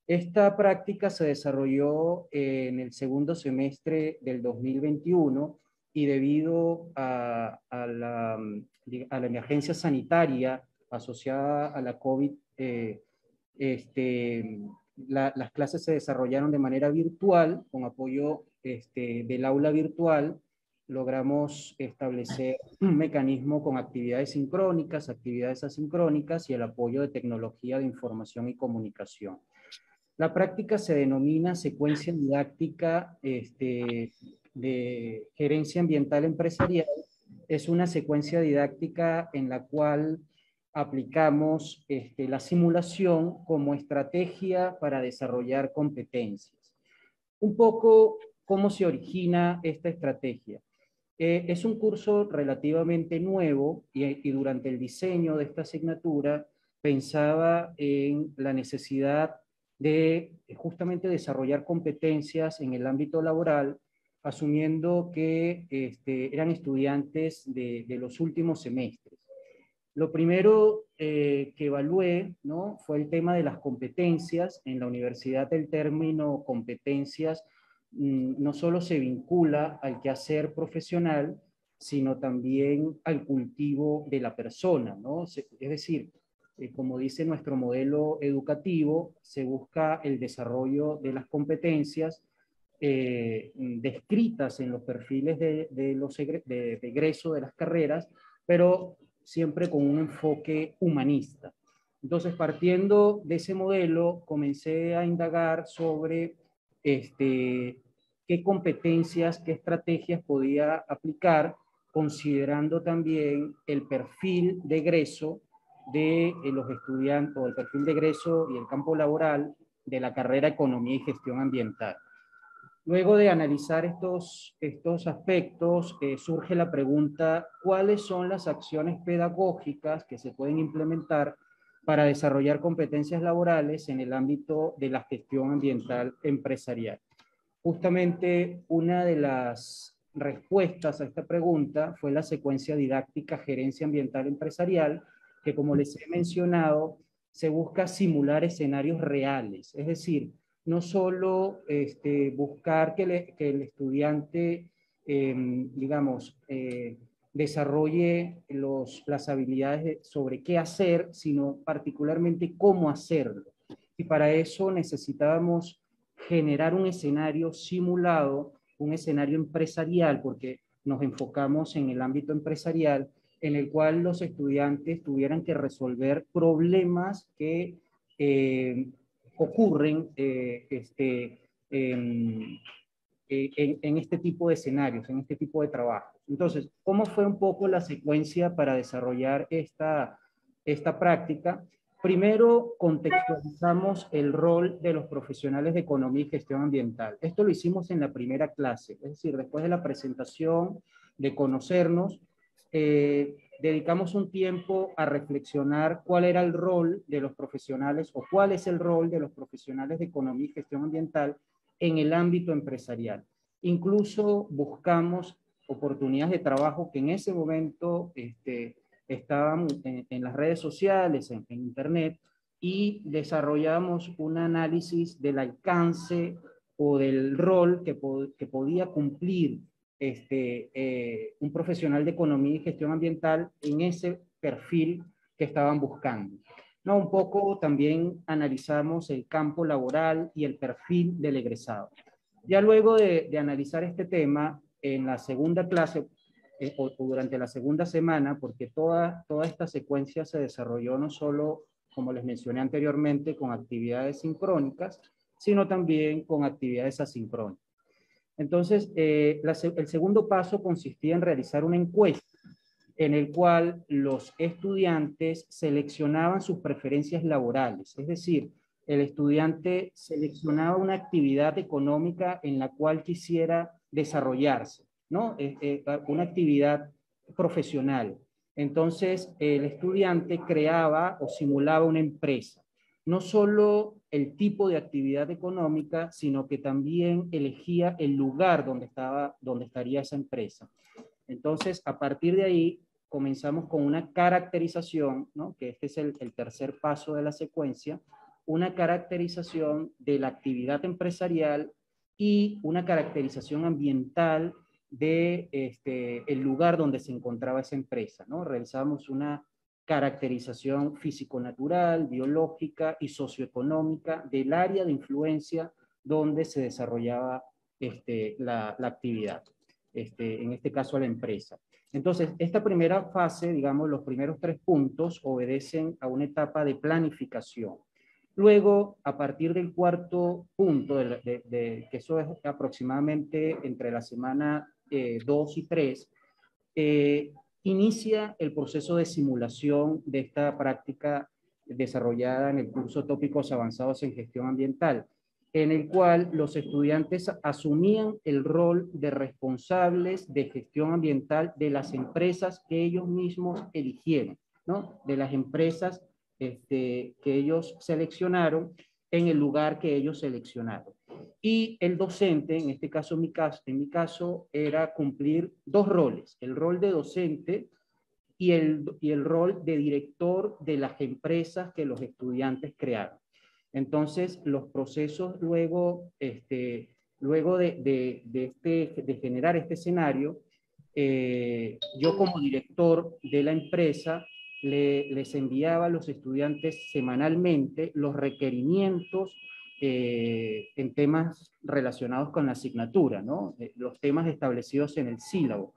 Esta práctica se desarrolló en el segundo semestre del 2021 y debido a la emergencia sanitaria asociada a la COVID, las clases se desarrollaron de manera virtual, con apoyo del aula virtual. Logramos establecer un mecanismo con actividades sincrónicas, actividades asincrónicas y el apoyo de tecnología de información y comunicación. La práctica se denomina secuencia didáctica de gerencia ambiental empresarial. Es una secuencia didáctica en la cual aplicamos la simulación como estrategia para desarrollar competencias. Un poco cómo se origina esta estrategia. Es un curso relativamente nuevo y durante el diseño de esta asignatura pensaba en la necesidad de justamente desarrollar competencias en el ámbito laboral, asumiendo que eran estudiantes de los últimos semestres. Lo primero que evalué, ¿no?, fue el tema de las competencias. En la universidad el término competencias no solo se vincula al quehacer profesional, sino también al cultivo de la persona, ¿no? Es decir, como dice nuestro modelo educativo, se busca el desarrollo de las competencias descritas en los perfiles de egreso de las carreras, pero siempre con un enfoque humanista. Entonces, partiendo de ese modelo, comencé a indagar sobre qué competencias, qué estrategias podía aplicar, considerando también el perfil de egreso de los estudiantes, o el perfil de egreso y el campo laboral de la carrera Economía y Gestión Ambiental. Luego de analizar estos aspectos, surge la pregunta: ¿cuáles son las acciones pedagógicas que se pueden implementar para desarrollar competencias laborales en el ámbito de la gestión ambiental empresarial? Justamente una de las respuestas a esta pregunta fue la secuencia didáctica Gerencia Ambiental Empresarial, que, como les he mencionado, se busca simular escenarios reales, es decir, no solo buscar que el estudiante, desarrolle las habilidades sobre qué hacer, sino particularmente cómo hacerlo. Y para eso necesitábamos generar un escenario simulado, un escenario empresarial, porque nos enfocamos en el ámbito empresarial, en el cual los estudiantes tuvieran que resolver problemas que ocurren en este tipo de escenarios, en este tipo de trabajos. Entonces, ¿cómo fue un poco la secuencia para desarrollar esta práctica? Primero, contextualizamos el rol de los profesionales de economía y gestión ambiental. Esto lo hicimos en la primera clase, es decir, después de la presentación, de conocernos, dedicamos un tiempo a reflexionar cuál era el rol de los profesionales, o cuál es el rol de los profesionales de economía y gestión ambiental en el ámbito empresarial. Incluso buscamos oportunidades de trabajo que en ese momento estaban en las redes sociales, en internet, y desarrollamos un análisis del alcance o del rol que podía cumplir un profesional de economía y gestión ambiental en ese perfil que estaban buscando. No, un poco también analizamos el campo laboral y el perfil del egresado. Ya luego de analizar este tema, en la segunda clase o durante la segunda semana, porque toda esta secuencia se desarrolló no solo, como les mencioné anteriormente, con actividades sincrónicas, sino también con actividades asincrónicas. Entonces, el segundo paso consistía en realizar una encuesta en el cual los estudiantes seleccionaban sus preferencias laborales, es decir, el estudiante seleccionaba una actividad económica en la cual quisiera desarrollarse, ¿no? Una actividad profesional. Entonces, el estudiante creaba o simulaba una empresa. No solo el tipo de actividad económica, sino que también elegía el lugar donde estaría esa empresa. Entonces, a partir de ahí, comenzamos con una caracterización, ¿no? Que este es el tercer paso de la secuencia, una caracterización de la actividad empresarial y una caracterización ambiental de el lugar donde se encontraba esa empresa, ¿no? Realizamos una caracterización físico-natural, biológica y socioeconómica del área de influencia donde se desarrollaba la actividad, en este caso la empresa. Entonces, esta primera fase, digamos, los primeros 3 puntos obedecen a una etapa de planificación. Luego, a partir del cuarto punto, que eso es aproximadamente entre la semana 2 y 3, inicia el proceso de simulación de esta práctica desarrollada en el curso Tópicos Avanzados en Gestión Ambiental, en el cual los estudiantes asumían el rol de responsables de gestión ambiental de las empresas que ellos mismos eligieron, ¿no? De las empresas que ellos seleccionaron en el lugar que ellos seleccionaron. Y el docente, en este caso, en mi caso, era cumplir 2 roles, el rol de docente y el rol de director de las empresas que los estudiantes crearon. Entonces, los procesos luego, luego de generar este escenario, yo como director de la empresa les enviaba a los estudiantes semanalmente los requerimientos en temas relacionados con la asignatura, ¿no? Los temas establecidos en el sílabo,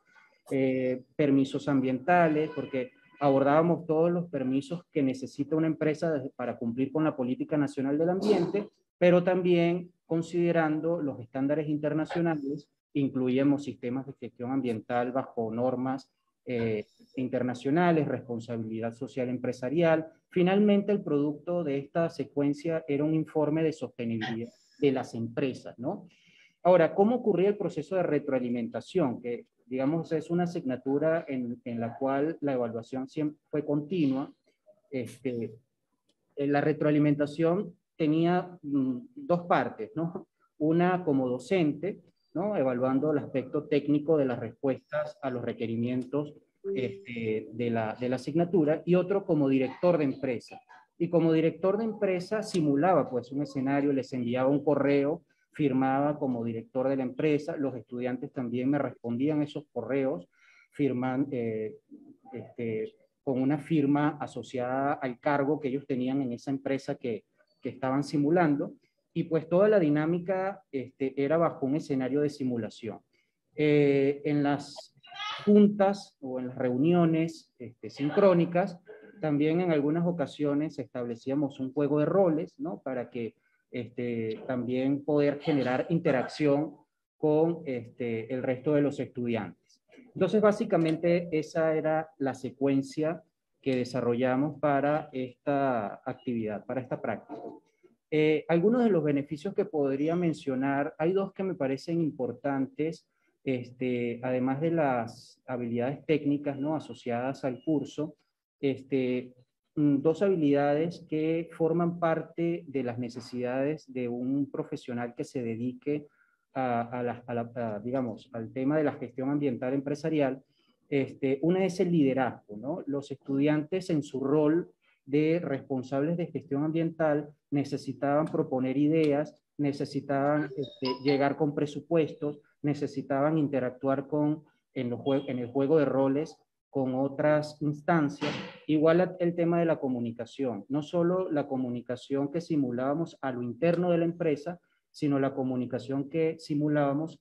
permisos ambientales, porque abordábamos todos los permisos que necesita una empresa para cumplir con la Política Nacional del Ambiente, pero también considerando los estándares internacionales, incluíamos sistemas de gestión ambiental bajo normas internacionales, responsabilidad social empresarial. Finalmente, el producto de esta secuencia era un informe de sostenibilidad de las empresas, ¿no? Ahora, ¿cómo ocurría el proceso de retroalimentación? Que, digamos, es una asignatura en la cual la evaluación siempre fue continua. La retroalimentación tenía 2 partes, ¿no? Una como docente, ¿no? Evaluando el aspecto técnico de las respuestas a los requerimientos de la asignatura, y otro como director de empresa. Y como director de empresa simulaba pues un escenario, les enviaba un correo, firmaba como director de la empresa, los estudiantes también me respondían esos correos, firman, con una firma asociada al cargo que ellos tenían en esa empresa que estaban simulando, y pues toda la dinámica era bajo un escenario de simulación. En las juntas o en las reuniones sincrónicas, también en algunas ocasiones establecíamos un juego de roles, ¿no? Para que también poder generar interacción con el resto de los estudiantes. Entonces, básicamente, esa era la secuencia que desarrollamos para esta actividad, para esta práctica. Algunos de los beneficios que podría mencionar, hay 2 que me parecen importantes, además de las habilidades técnicas, ¿no? Asociadas al curso, 2 habilidades que forman parte de las necesidades de un profesional que se dedique digamos, al tema de la gestión ambiental empresarial. Una es el liderazgo, ¿no? Los estudiantes en su rol de responsables de gestión ambiental necesitaban proponer ideas, necesitaban llegar con presupuestos, necesitaban interactuar en el juego de roles con otras instancias. Igual el tema de la comunicación, no solo la comunicación que simulábamos a lo interno de la empresa, sino la comunicación que simulábamos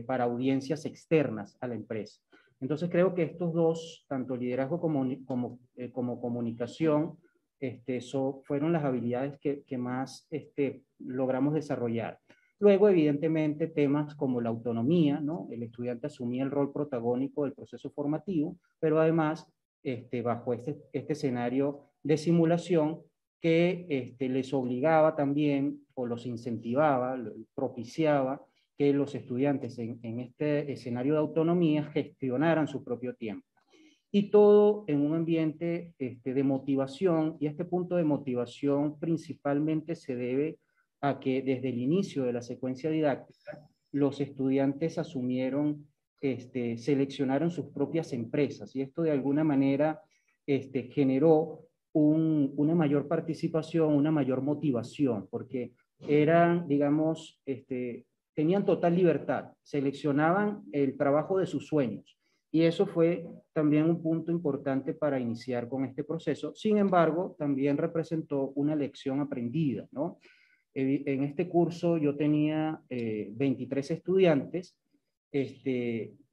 para audiencias externas a la empresa. Entonces creo que estos dos, tanto liderazgo como comunicación, fueron las habilidades que más logramos desarrollar. Luego, evidentemente, temas como la autonomía, ¿no? El estudiante asumía el rol protagónico del proceso formativo, pero además, bajo este escenario de simulación que les obligaba también, o los incentivaba, propiciaba que los estudiantes en este escenario de autonomía gestionaran su propio tiempo. Y todo en un ambiente de motivación, y este punto de motivación principalmente se debe a que desde el inicio de la secuencia didáctica, los estudiantes asumieron, seleccionaron sus propias empresas, y esto de alguna manera generó una mayor participación, una mayor motivación, porque eran, digamos, tenían total libertad, seleccionaban el trabajo de sus sueños, y eso fue también un punto importante para iniciar con este proceso. Sin embargo, también representó una lección aprendida, ¿no? En este curso yo tenía 23 estudiantes,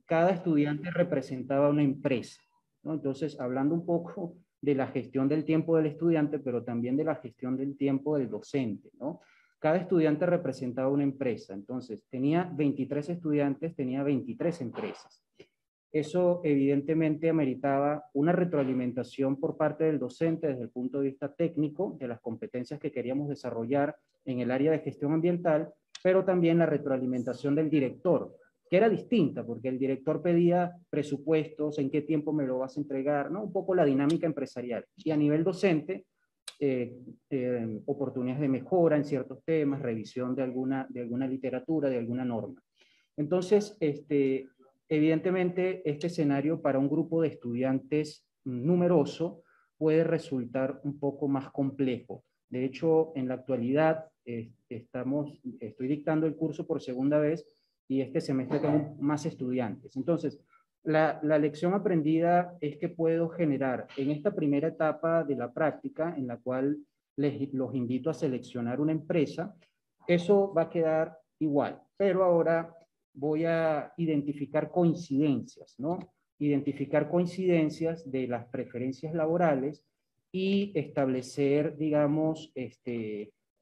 cada estudiante representaba una empresa, ¿no? Entonces, hablando un poco de la gestión del tiempo del estudiante, pero también de la gestión del tiempo del docente, ¿no? Cada estudiante representaba una empresa, entonces tenía 23 estudiantes, tenía 23 empresas. Eso evidentemente ameritaba una retroalimentación por parte del docente desde el punto de vista técnico, de las competencias que queríamos desarrollar en el área de gestión ambiental, pero también la retroalimentación del director, que era distinta, porque el director pedía presupuestos, en qué tiempo me lo vas a entregar, ¿no? Un poco la dinámica empresarial. Y a nivel docente, oportunidades de mejora en ciertos temas, revisión de alguna literatura, de alguna norma. Entonces, evidentemente, este escenario para un grupo de estudiantes numeroso puede resultar un poco más complejo. De hecho, en la actualidad estoy dictando el curso por segunda vez y este semestre tengo más estudiantes. Entonces, la lección aprendida es que puedo generar en esta primera etapa de la práctica, en la cual los invito a seleccionar una empresa, eso va a quedar igual, pero ahora voy a identificar coincidencias, ¿no? Identificar coincidencias de las preferencias laborales y establecer, digamos,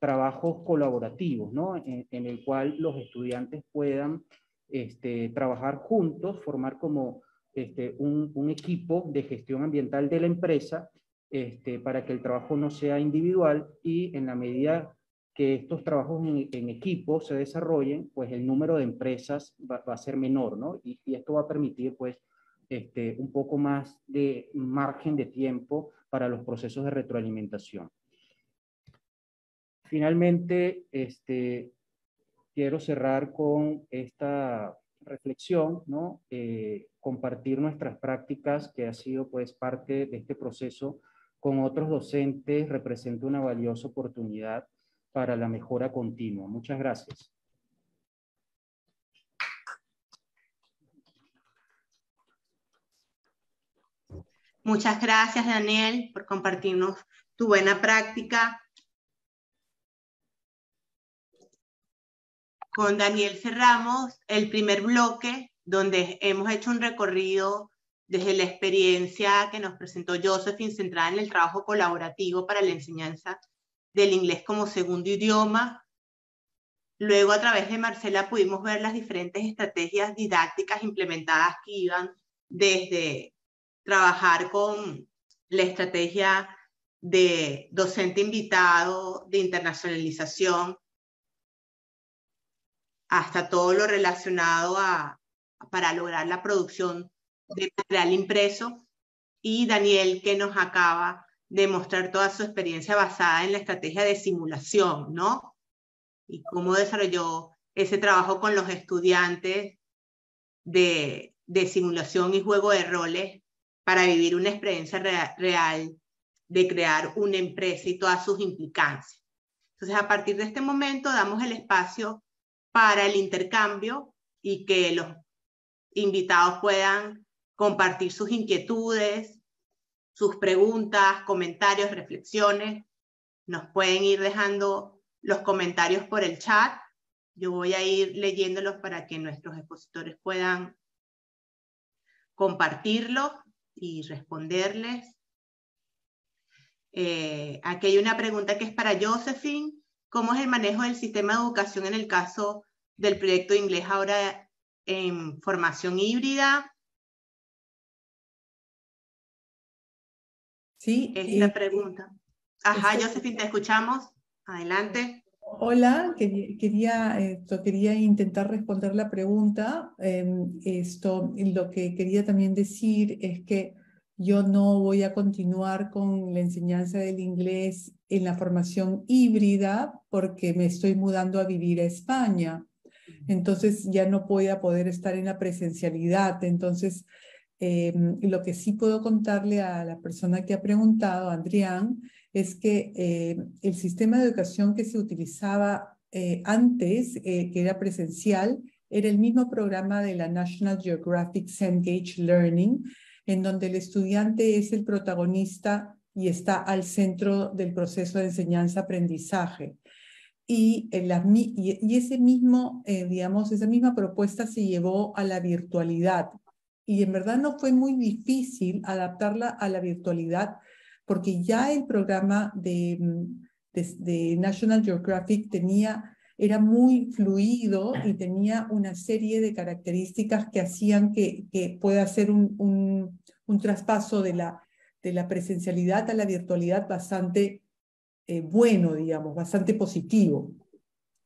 trabajos colaborativos, ¿no? En el cual los estudiantes puedan trabajar juntos, formar como un equipo de gestión ambiental de la empresa, para que el trabajo no sea individual, y en la medida que estos trabajos en equipo se desarrollen, pues el número de empresas va a ser menor, ¿no? Y esto va a permitir, pues, un poco más de margen de tiempo para los procesos de retroalimentación. Finalmente, quiero cerrar con esta reflexión, ¿no? Compartir nuestras prácticas, que ha sido, pues, parte de este proceso con otros docentes, representa una valiosa oportunidad para la mejora continua. Muchas gracias. Muchas gracias, Daniel, por compartirnos tu buena práctica. Con Daniel cerramos el primer bloque, donde hemos hecho un recorrido desde la experiencia que nos presentó Josephine, centrada en el trabajo colaborativo para la enseñanza del inglés como segundo idioma. Luego, a través de Marcela, pudimos ver las diferentes estrategias didácticas implementadas, que iban desde trabajar con la estrategia de docente invitado, de internacionalización, hasta todo lo relacionado para lograr la producción de material impreso. Y Daniel, que nos acaba de mostrar toda su experiencia basada en la estrategia de simulación, ¿no? Y cómo desarrolló ese trabajo con los estudiantes de simulación y juego de roles para vivir una experiencia real de crear una empresa y todas sus implicancias. Entonces, a partir de este momento, damos el espacio para el intercambio y que los invitados puedan compartir sus inquietudes, sus preguntas, comentarios, reflexiones. Nos pueden ir dejando los comentarios por el chat. Yo voy a ir leyéndolos para que nuestros expositores puedan compartirlos y responderles. Aquí hay una pregunta que es para Josephine. ¿Cómo es el manejo del sistema de educación en el caso del proyecto de inglés ahora en formación híbrida? Sí. Es la pregunta. Ajá, Josephine, te escuchamos. Adelante. Hola, quería intentar responder la pregunta. Lo que quería también decir es que yo no voy a continuar con la enseñanza del inglés en la formación híbrida porque me estoy mudando a vivir a España. Entonces ya no voy a poder estar en la presencialidad. Entonces, lo que sí puedo contarle a la persona que ha preguntado, Adrián, es que el sistema de educación que se utilizaba antes, que era presencial, era el mismo programa de la National Geographic Cengage Learning, en donde el estudiante es el protagonista y está al centro del proceso de enseñanza-aprendizaje. Y ese mismo, esa misma propuesta se llevó a la virtualidad. Y en verdad no fue muy difícil adaptarla a la virtualidad, porque ya el programa de National Geographic era muy fluido y tenía una serie de características que hacían que pueda hacer un traspaso de la presencialidad a la virtualidad bastante bueno, digamos, bastante positivo.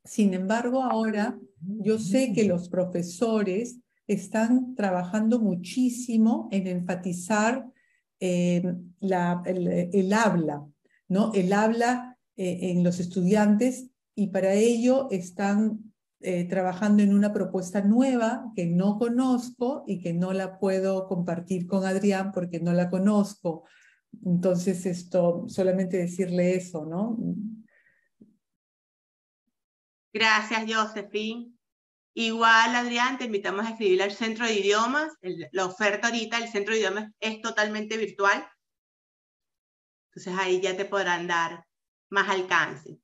Sin embargo, ahora yo sé que los profesores están trabajando muchísimo en enfatizar el habla, ¿no? El habla en los estudiantes, y para ello están trabajando en una propuesta nueva que no conozco y que no la puedo compartir con Adrián porque no la conozco. Entonces, solamente decirle eso, ¿no? Gracias, Josephine. Igual, Adrián, te invitamos a escribir al Centro de Idiomas. La oferta ahorita del Centro de Idiomas es totalmente virtual. Entonces ahí ya te podrán dar más alcance.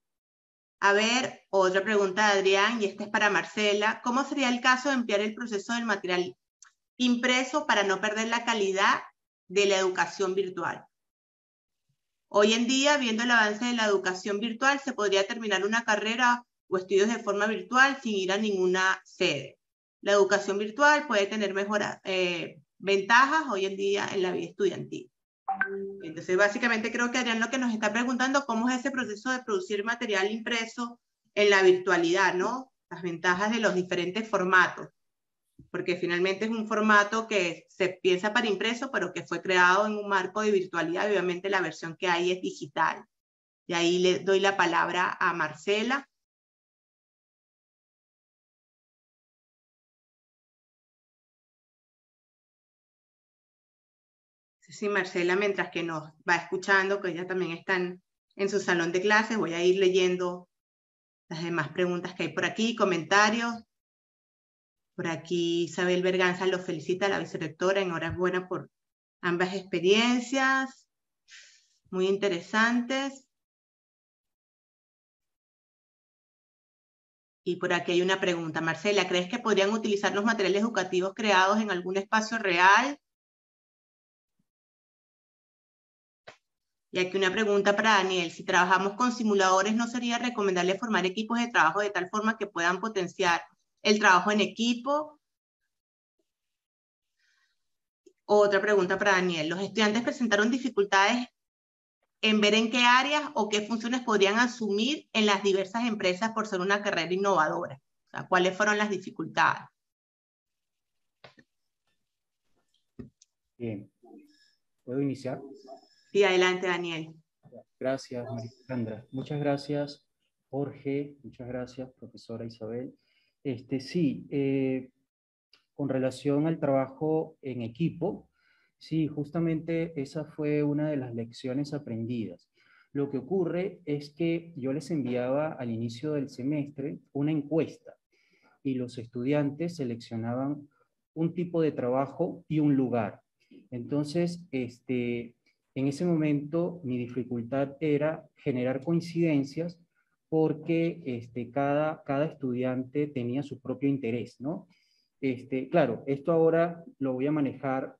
A ver, otra pregunta de Adrián, y esta es para Marcela. ¿Cómo sería el caso de ampliar el proceso del material impreso para no perder la calidad de la educación virtual? Hoy en día, viendo el avance de la educación virtual, se podría terminar una carrera o estudios de forma virtual sin ir a ninguna sede. La educación virtual puede tener mejores ventajas hoy en día en la vida estudiantil. Entonces, básicamente creo que Adrián lo que nos está preguntando, ¿cómo es ese proceso de producir material impreso en la virtualidad, ¿no? Las ventajas de los diferentes formatos, porque finalmente es un formato que se piensa para impreso, pero que fue creado en un marco de virtualidad, y obviamente la versión que hay es digital. Y ahí le doy la palabra a Marcela. Sí, Marcela, mientras que nos va escuchando, que ella también está en su salón de clases, voy a ir leyendo las demás preguntas que hay por aquí, comentarios. Por aquí Isabel Berganza lo felicita a la vicerrectora, enhorabuena por ambas experiencias, muy interesantes. Y por aquí hay una pregunta. Marcela, ¿crees que podrían utilizar los materiales educativos creados en algún espacio real? Y aquí una pregunta para Daniel. Si trabajamos con simuladores, ¿no sería recomendable formar equipos de trabajo de tal forma que puedan potenciar el trabajo en equipo? Otra pregunta para Daniel. ¿Los estudiantes presentaron dificultades en ver en qué áreas o qué funciones podrían asumir en las diversas empresas por ser una carrera innovadora? O sea, ¿cuáles fueron las dificultades? Bien. ¿Puedo iniciar? Sí, adelante, Daniel. Gracias, María Alejandra. Muchas gracias, Jorge. Muchas gracias, profesora Isabel. Sí, con relación al trabajo en equipo, sí, justamente esa fue una de las lecciones aprendidas. lo que ocurre es que yo les enviaba al inicio del semestre una encuesta y los estudiantes seleccionaban un tipo de trabajo y un lugar. Entonces, en ese momento mi dificultad era generar coincidencias porque cada estudiante tenía su propio interés, ¿no? Claro, esto ahora lo voy a manejar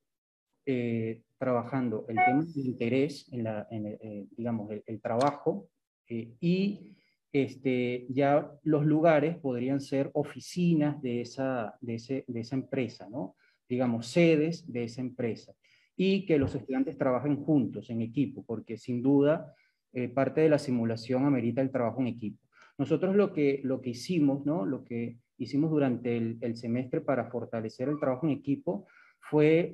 trabajando el tema del interés, digamos, el trabajo, y ya los lugares podrían ser oficinas de esa empresa, ¿no? Digamos, sedes de esa empresa, y que los estudiantes trabajen juntos, en equipo, porque sin duda parte de la simulación amerita el trabajo en equipo. Nosotros lo que hicimos, ¿no? Lo que hicimos durante el semestre para fortalecer el trabajo en equipo fue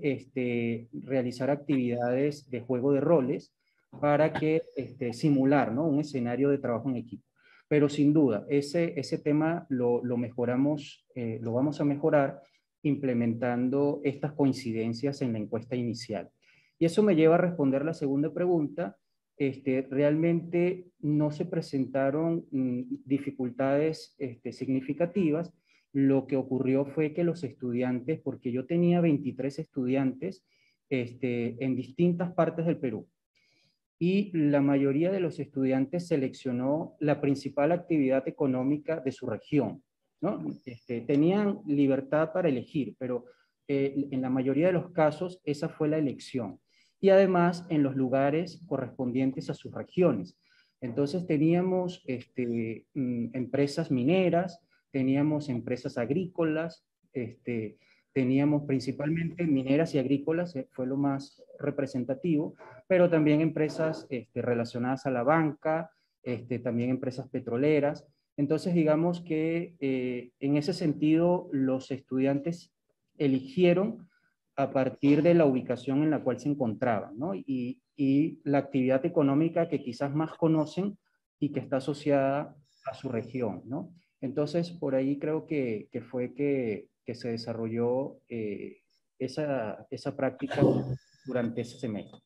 realizar actividades de juego de roles para que simular, ¿no? Un escenario de trabajo en equipo. Pero sin duda, ese tema lo mejoramos, lo vamos a mejorar implementando estas coincidencias en la encuesta inicial. Y eso me lleva a responder la segunda pregunta. Realmente no se presentaron dificultades significativas. Lo que ocurrió fue que los estudiantes, porque yo tenía 23 estudiantes en distintas partes del Perú, y la mayoría de los estudiantes seleccionó la principal actividad económica de su región, ¿no? Tenían libertad para elegir, pero en la mayoría de los casos esa fue la elección. Y además en los lugares correspondientes a sus regiones. Entonces teníamos empresas mineras, teníamos empresas agrícolas, teníamos principalmente mineras y agrícolas, fue lo más representativo, pero también empresas relacionadas a la banca, también empresas petroleras. Entonces, digamos que en ese sentido los estudiantes eligieron a partir de la ubicación en la cual se encontraban, ¿no? Y la actividad económica que quizás más conocen y que está asociada a su región, ¿no? Entonces, por ahí creo que fue que se desarrolló esa práctica durante ese semestre.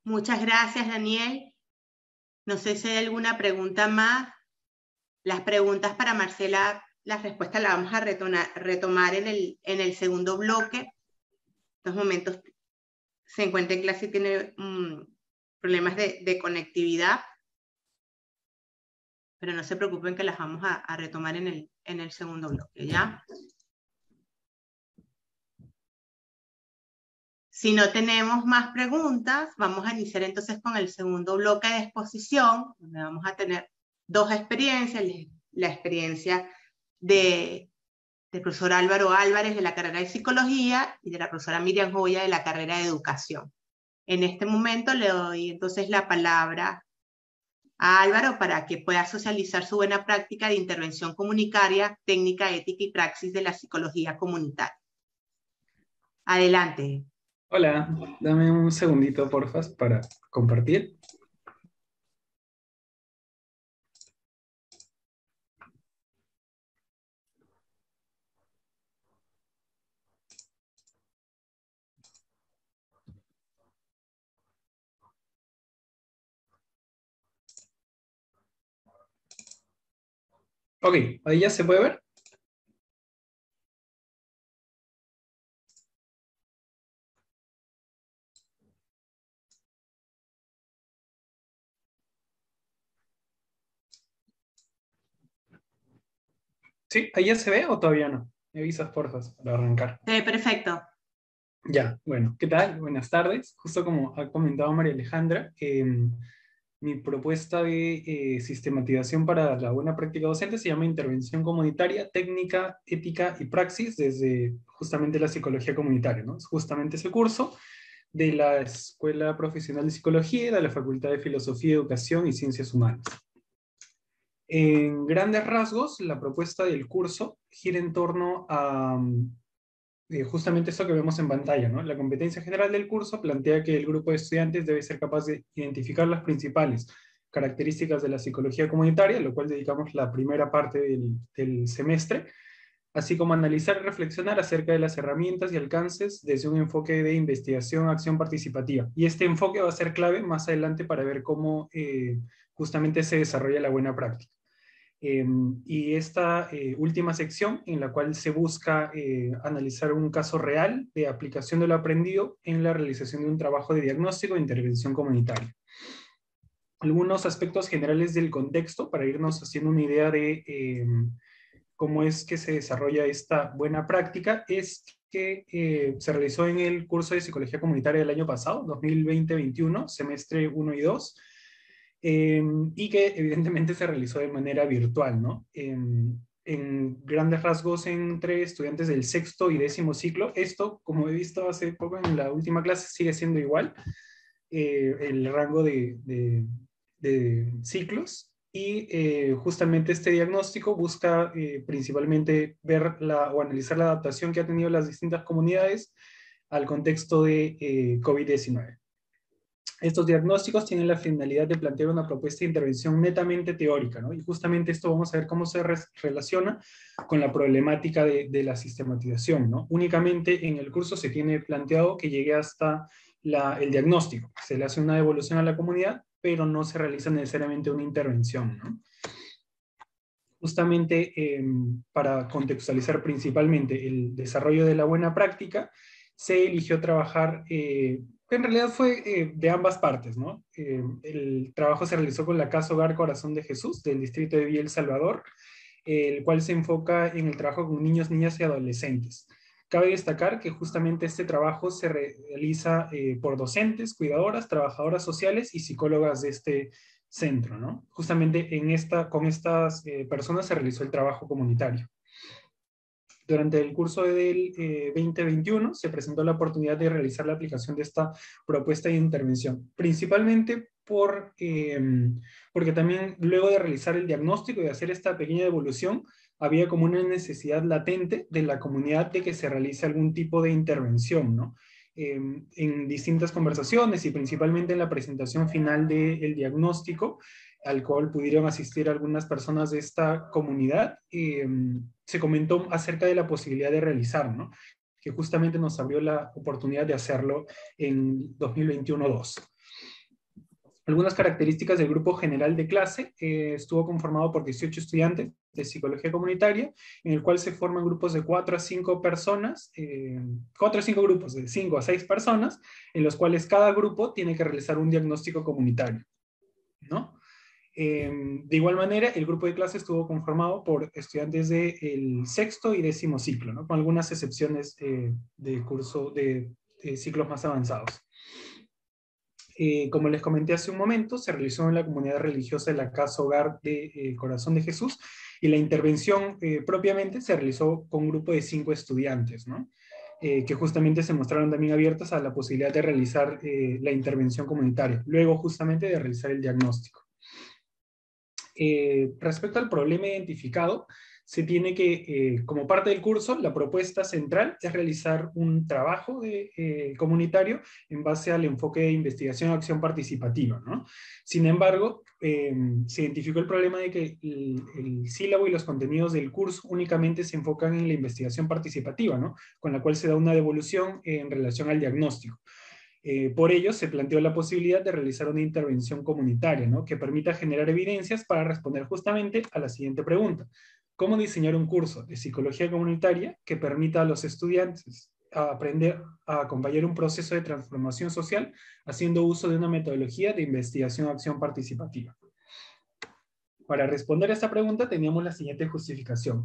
Muchas gracias, Daniel. No sé si hay alguna pregunta más. Las preguntas para Marcela, las respuestas las vamos a retomar en el segundo bloque. En estos momentos se encuentra en clase y tiene problemas de conectividad, pero no se preocupen que las vamos a retomar en el segundo bloque, ¿ya? Si no tenemos más preguntas, vamos a iniciar entonces con el segundo bloque de exposición, donde vamos a tener dos experiencias, la experiencia del profesor Álvaro Álvarez de la carrera de Psicología y de la profesora Miriam Joya de la carrera de Educación. En este momento le doy entonces la palabra a Álvaro para que pueda socializar su buena práctica de intervención comunitaria, técnica, ética y praxis de la psicología comunitaria. Adelante. Hola, dame un segundito, porfa, para compartir. Ok, ¿ahí ya se puede ver? ¿Sí? ¿Ahí ya se ve o todavía no? Me avisas, porfa, para arrancar. Perfecto. Ya, bueno, ¿qué tal? Buenas tardes. Justo como ha comentado María Alejandra, mi propuesta de sistematización para la buena práctica docente se llama Intervención Comunitaria, Técnica, Ética y Praxis desde justamente la psicología comunitaria, ¿no? Es justamente ese curso de la Escuela Profesional de Psicología y de la Facultad de Filosofía, Educación y Ciencias Humanas. En grandes rasgos, la propuesta del curso gira en torno a justamente esto que vemos en pantalla, ¿no? La competencia general del curso plantea que el grupo de estudiantes debe ser capaz de identificar las principales características de la psicología comunitaria, lo cual dedicamos la primera parte del semestre, así como analizar y reflexionar acerca de las herramientas y alcances desde un enfoque de investigación, acción participativa. Y este enfoque va a ser clave más adelante para ver cómo justamente se desarrolla la buena práctica. Y esta última sección en la cual se busca analizar un caso real de aplicación de lo aprendido en la realización de un trabajo de diagnóstico e intervención comunitaria. Algunos aspectos generales del contexto para irnos haciendo una idea de cómo es que se desarrolla esta buena práctica es que se realizó en el curso de Psicología Comunitaria del año pasado, 2020-21, semestre 1 y 2, y que evidentemente se realizó de manera virtual, ¿no? En grandes rasgos entre estudiantes del 6º y 10º ciclo. Esto, como he visto hace poco en la última clase, sigue siendo igual, el rango de ciclos. Y justamente este diagnóstico busca principalmente ver o analizar la adaptación que ha tenido las distintas comunidades al contexto de COVID-19. Estos diagnósticos tienen la finalidad de plantear una propuesta de intervención netamente teórica, ¿no? Y justamente esto vamos a ver cómo se relaciona con la problemática de la sistematización, ¿no? Únicamente en el curso se tiene planteado que llegue hasta el diagnóstico. Se le hace una devolución a la comunidad, pero no se realiza necesariamente una intervención, ¿no? Justamente para contextualizar principalmente el desarrollo de la buena práctica, se eligió trabajar, en realidad fue de ambas partes, ¿no? El trabajo se realizó con la Casa Hogar Corazón de Jesús, del distrito de Villa El Salvador, el cual se enfoca en el trabajo con niños, niñas y adolescentes. Cabe destacar que justamente este trabajo se realiza por docentes, cuidadoras, trabajadoras sociales y psicólogas de este centro, ¿no? Justamente con estas personas se realizó el trabajo comunitario. Durante el curso del 2021 se presentó la oportunidad de realizar la aplicación de esta propuesta de intervención, principalmente porque también luego de realizar el diagnóstico y de hacer esta pequeña devolución, había como una necesidad latente de la comunidad de que se realice algún tipo de intervención, ¿no? En distintas conversaciones y principalmente en la presentación final del diagnóstico, al cual pudieron asistir algunas personas de esta comunidad, se comentó acerca de la posibilidad de realizar, ¿no? Que justamente nos abrió la oportunidad de hacerlo en 2021-2. Algunas características del grupo general de clase: estuvo conformado por 18 estudiantes de psicología comunitaria, en el cual se forman grupos de 4 a 5 personas, 4 a 5 grupos de 5 a 6 personas, en los cuales cada grupo tiene que realizar un diagnóstico comunitario, ¿no? De igual manera, el grupo de clase estuvo conformado por estudiantes del 6º y 10º ciclo, ¿no? Con algunas excepciones de curso de ciclos más avanzados. Como les comenté hace un momento, se realizó en la comunidad religiosa de la Casa Hogar de Corazón de Jesús, y la intervención propiamente se realizó con un grupo de 5 estudiantes, ¿no? Que justamente se mostraron también abiertas a la posibilidad de realizar la intervención comunitaria, luego justamente de realizar el diagnóstico. Respecto al problema identificado, se tiene que, como parte del curso, la propuesta central es realizar un trabajo comunitario en base al enfoque de investigación y acción participativa, ¿no? Sin embargo, se identificó el problema de que el sílabo y los contenidos del curso únicamente se enfocan en la investigación participativa, ¿no? Con la cual se da una devolución en relación al diagnóstico. Por ello, se planteó la posibilidad de realizar una intervención comunitaria, ¿no? Que permita generar evidencias para responder justamente a la siguiente pregunta: ¿cómo diseñar un curso de psicología comunitaria que permita a los estudiantes aprender a acompañar un proceso de transformación social haciendo uso de una metodología de investigación-acción participativa? Para responder a esta pregunta teníamos la siguiente justificación.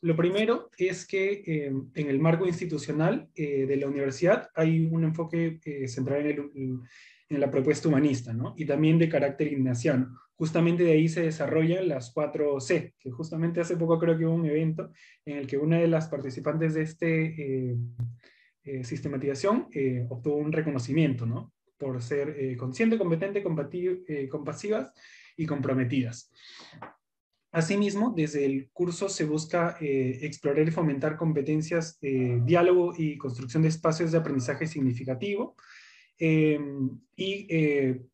Lo primero es que en el marco institucional de la universidad hay un enfoque centrado en la propuesta humanista, ¿no? Y también de carácter ignaciano. Justamente de ahí se desarrollan las 4C, que justamente hace poco creo que hubo un evento en el que una de las participantes de este sistematización obtuvo un reconocimiento, ¿no? Por ser consciente, competente, compasivas y comprometidas. Asimismo, desde el curso se busca explorar y fomentar competencias de diálogo y construcción de espacios de aprendizaje significativo, y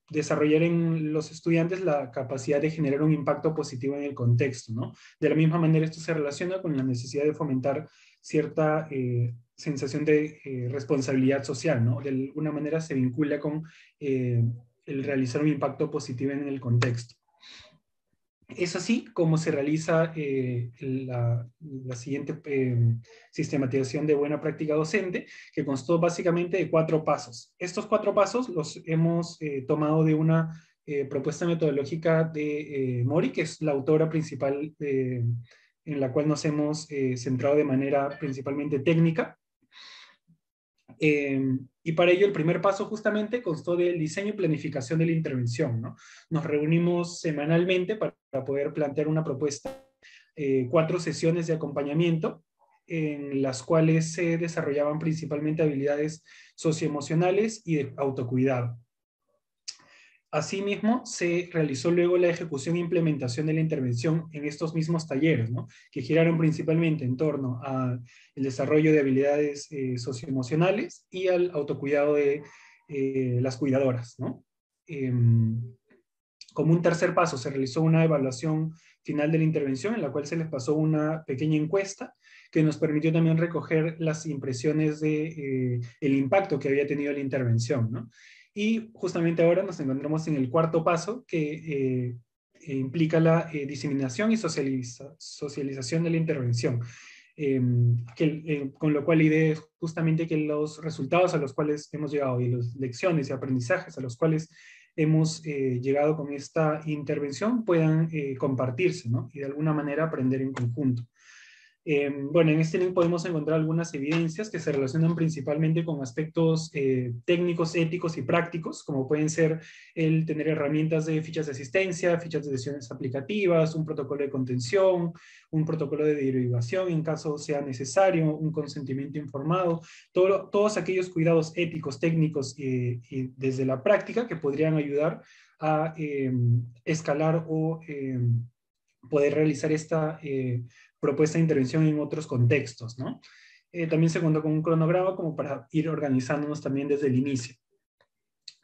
desarrollar en los estudiantes la capacidad de generar un impacto positivo en el contexto, ¿no? De la misma manera, esto se relaciona con la necesidad de fomentar cierta sensación de responsabilidad social, ¿no? De alguna manera se vincula con el realizar un impacto positivo en el contexto. Es así como se realiza la siguiente sistematización de buena práctica docente, que constó básicamente de 4 pasos. Estos 4 pasos los hemos tomado de una propuesta metodológica de Mori, que es la autora principal en la cual nos hemos centrado de manera principalmente técnica. Y para ello el primer paso justamente constó del diseño y planificación de la intervención, ¿no? Nos reunimos semanalmente para poder plantear una propuesta, 4 sesiones de acompañamiento, en las cuales se desarrollaban principalmente habilidades socioemocionales y de autocuidado. Asimismo, se realizó luego la ejecución e implementación de la intervención en estos mismos talleres, ¿no? Que giraron principalmente en torno al desarrollo de habilidades socioemocionales y al autocuidado de las cuidadoras, ¿no? Como un tercer paso, se realizó una evaluación final de la intervención en la cual se les pasó una pequeña encuesta que nos permitió también recoger las impresiones de el impacto que había tenido la intervención, ¿no? Y justamente ahora nos encontramos en el cuarto paso, que implica la diseminación y socialización de la intervención. Con lo cual la idea es justamente que los resultados a los cuales hemos llegado y las lecciones y aprendizajes a los cuales hemos llegado con esta intervención puedan compartirse, ¿no? Y de alguna manera aprender en conjunto. Bueno, en este link podemos encontrar algunas evidencias que se relacionan principalmente con aspectos técnicos, éticos y prácticos, como pueden ser el tener herramientas de fichas de asistencia, fichas de sesiones aplicativas, un protocolo de contención, un protocolo de derivación en caso sea necesario, un consentimiento informado, todos aquellos cuidados éticos, técnicos y desde la práctica que podrían ayudar a escalar o poder realizar esta propuesta de intervención en otros contextos, ¿no? También se contó con un cronograma como para ir organizándonos también desde el inicio.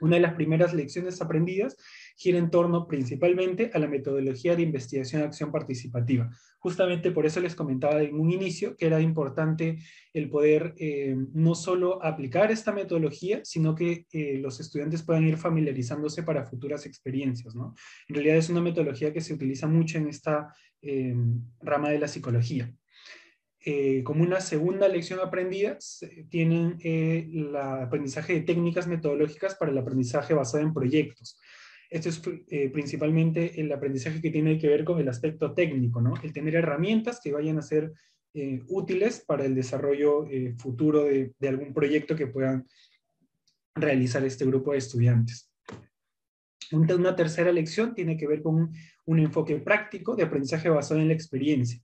Una de las primeras lecciones aprendidas gira en torno principalmente a la metodología de investigación y acción participativa. Justamente por eso les comentaba en un inicio que era importante el poder no solo aplicar esta metodología, sino que los estudiantes puedan ir familiarizándose para futuras experiencias, ¿no? En realidad es una metodología que se utiliza mucho en esta rama de la psicología. Como una segunda lección aprendida, tienen el aprendizaje de técnicas metodológicas para el aprendizaje basado en proyectos. Esto es principalmente el aprendizaje que tiene que ver con el aspecto técnico, ¿no? El tener herramientas que vayan a ser útiles para el desarrollo futuro de algún proyecto que puedan realizar este grupo de estudiantes. Una tercera lección tiene que ver con un enfoque práctico de aprendizaje basado en la experiencia.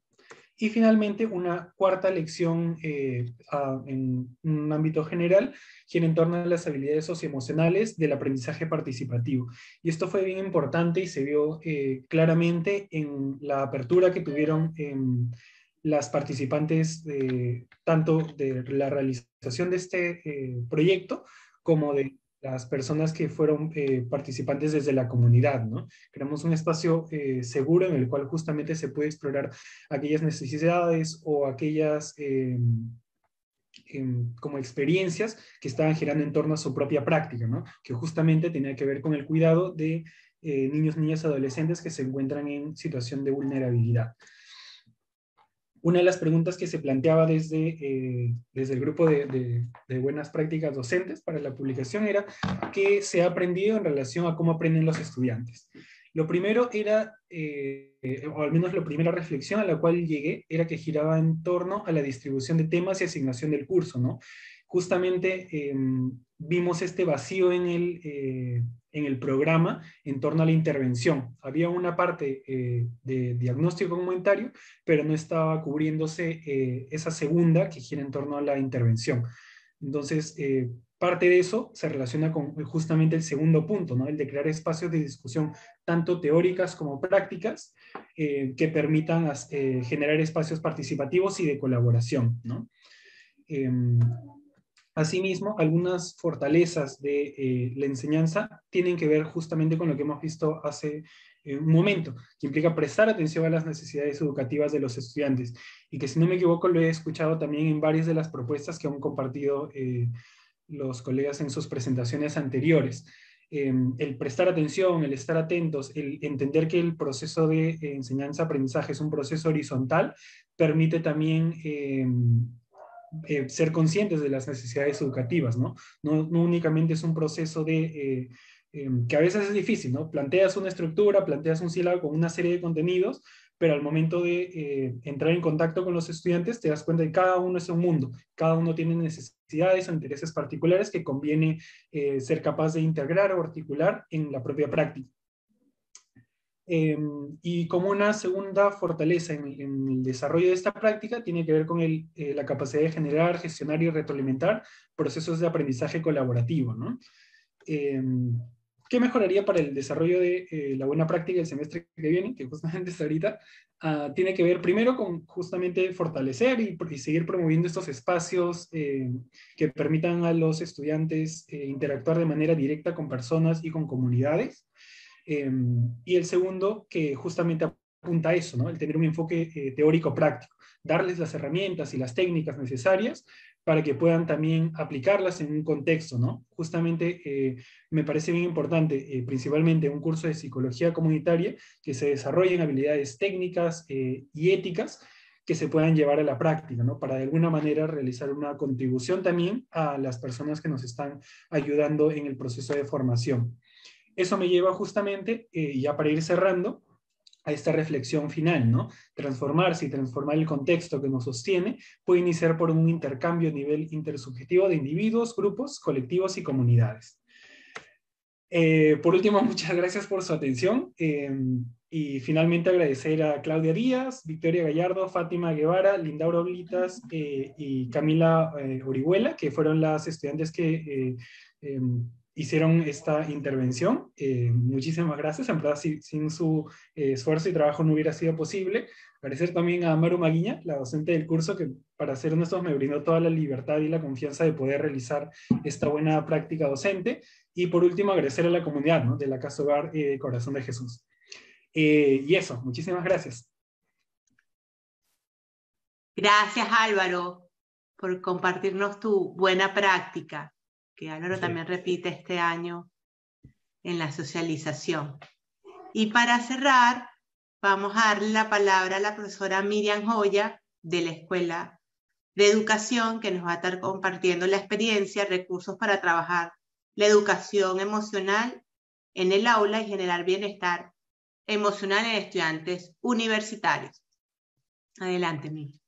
Y finalmente, una cuarta lección en un ámbito general gira en torno a las habilidades socioemocionales del aprendizaje participativo. Y esto fue bien importante y se vio claramente en la apertura que tuvieron las participantes tanto de la realización de este proyecto como de las personas que fueron participantes desde la comunidad, ¿no? Creamos un espacio seguro en el cual justamente se puede explorar aquellas necesidades o aquellas como experiencias que estaban girando en torno a su propia práctica, ¿no? Que justamente tenía que ver con el cuidado de niños, niñas, adolescentes que se encuentran en situación de vulnerabilidad. Una de las preguntas que se planteaba desde el grupo de buenas prácticas docentes para la publicación era ¿qué se ha aprendido en relación a cómo aprenden los estudiantes? Lo primero era, o al menos la primera reflexión a la cual llegué, era que giraba en torno a la distribución de temas y asignación del curso, ¿no? Justamente vimos este vacío en el programa en torno a la intervención. Había una parte de diagnóstico comunitario, pero no estaba cubriéndose esa segunda que gira en torno a la intervención. Entonces, parte de eso se relaciona con justamente el segundo punto, ¿no? El de crear espacios de discusión, tanto teóricas como prácticas, que permitan generar espacios participativos y de colaboración, ¿no? Asimismo, algunas fortalezas de la enseñanza tienen que ver justamente con lo que hemos visto hace un momento, que implica prestar atención a las necesidades educativas de los estudiantes, y que, si no me equivoco, lo he escuchado también en varias de las propuestas que han compartido los colegas en sus presentaciones anteriores. El prestar atención, el estar atentos, el entender que el proceso de enseñanza-aprendizaje es un proceso horizontal, permite también ser conscientes de las necesidades educativas, ¿no? No únicamente es un proceso de, que a veces es difícil, ¿no? Planteas una estructura, planteas un sílabo con una serie de contenidos, pero al momento de entrar en contacto con los estudiantes te das cuenta de que cada uno es un mundo, cada uno tiene necesidades o intereses particulares que conviene ser capaz de integrar o articular en la propia práctica. Y como una segunda fortaleza en el desarrollo de esta práctica tiene que ver con la capacidad de generar, gestionar y retroalimentar procesos de aprendizaje colaborativo, ¿no? ¿Qué mejoraría para el desarrollo de la buena práctica el semestre que viene, que justamente es ahorita? Tiene que ver primero con justamente fortalecer y seguir promoviendo estos espacios que permitan a los estudiantes interactuar de manera directa con personas y con comunidades. Y el segundo, que justamente apunta a eso, ¿no? El tener un enfoque teórico-práctico, darles las herramientas y las técnicas necesarias para que puedan también aplicarlas en un contexto, ¿no? Justamente me parece bien importante, principalmente un curso de psicología comunitaria, que se desarrollen habilidades técnicas y éticas que se puedan llevar a la práctica, ¿no? Para de alguna manera realizar una contribución también a las personas que nos están ayudando en el proceso de formación. Eso me lleva justamente, ya para ir cerrando, a esta reflexión final, ¿no? Transformarse y transformar el contexto que nos sostiene puede iniciar por un intercambio a nivel intersubjetivo de individuos, grupos, colectivos y comunidades. Por último, muchas gracias por su atención. Y finalmente agradecer a Claudia Díaz, Victoria Gallardo, Fátima Guevara, Lindaura Oblitas y Camila Orihuela, que fueron las estudiantes que hicieron esta intervención. Muchísimas gracias. En verdad, sin su esfuerzo y trabajo no hubiera sido posible. Agradecer también a Maru Maguiña, la docente del curso, que, para ser honestos, me brindó toda la libertad y la confianza de poder realizar esta buena práctica docente. Y por último, agradecer a la comunidad, ¿no?, de la Casa Hogar Corazón de Jesús. Y eso, muchísimas gracias. Gracias, Álvaro, por compartirnos tu buena práctica, que Álvaro también repite este año en la socialización. Y para cerrar, vamos a darle la palabra a la profesora Miriam Joya, de la Escuela de Educación, que nos va a estar compartiendo la experiencia, recursos para trabajar la educación emocional en el aula y generar bienestar emocional en estudiantes universitarios. Adelante, Miriam.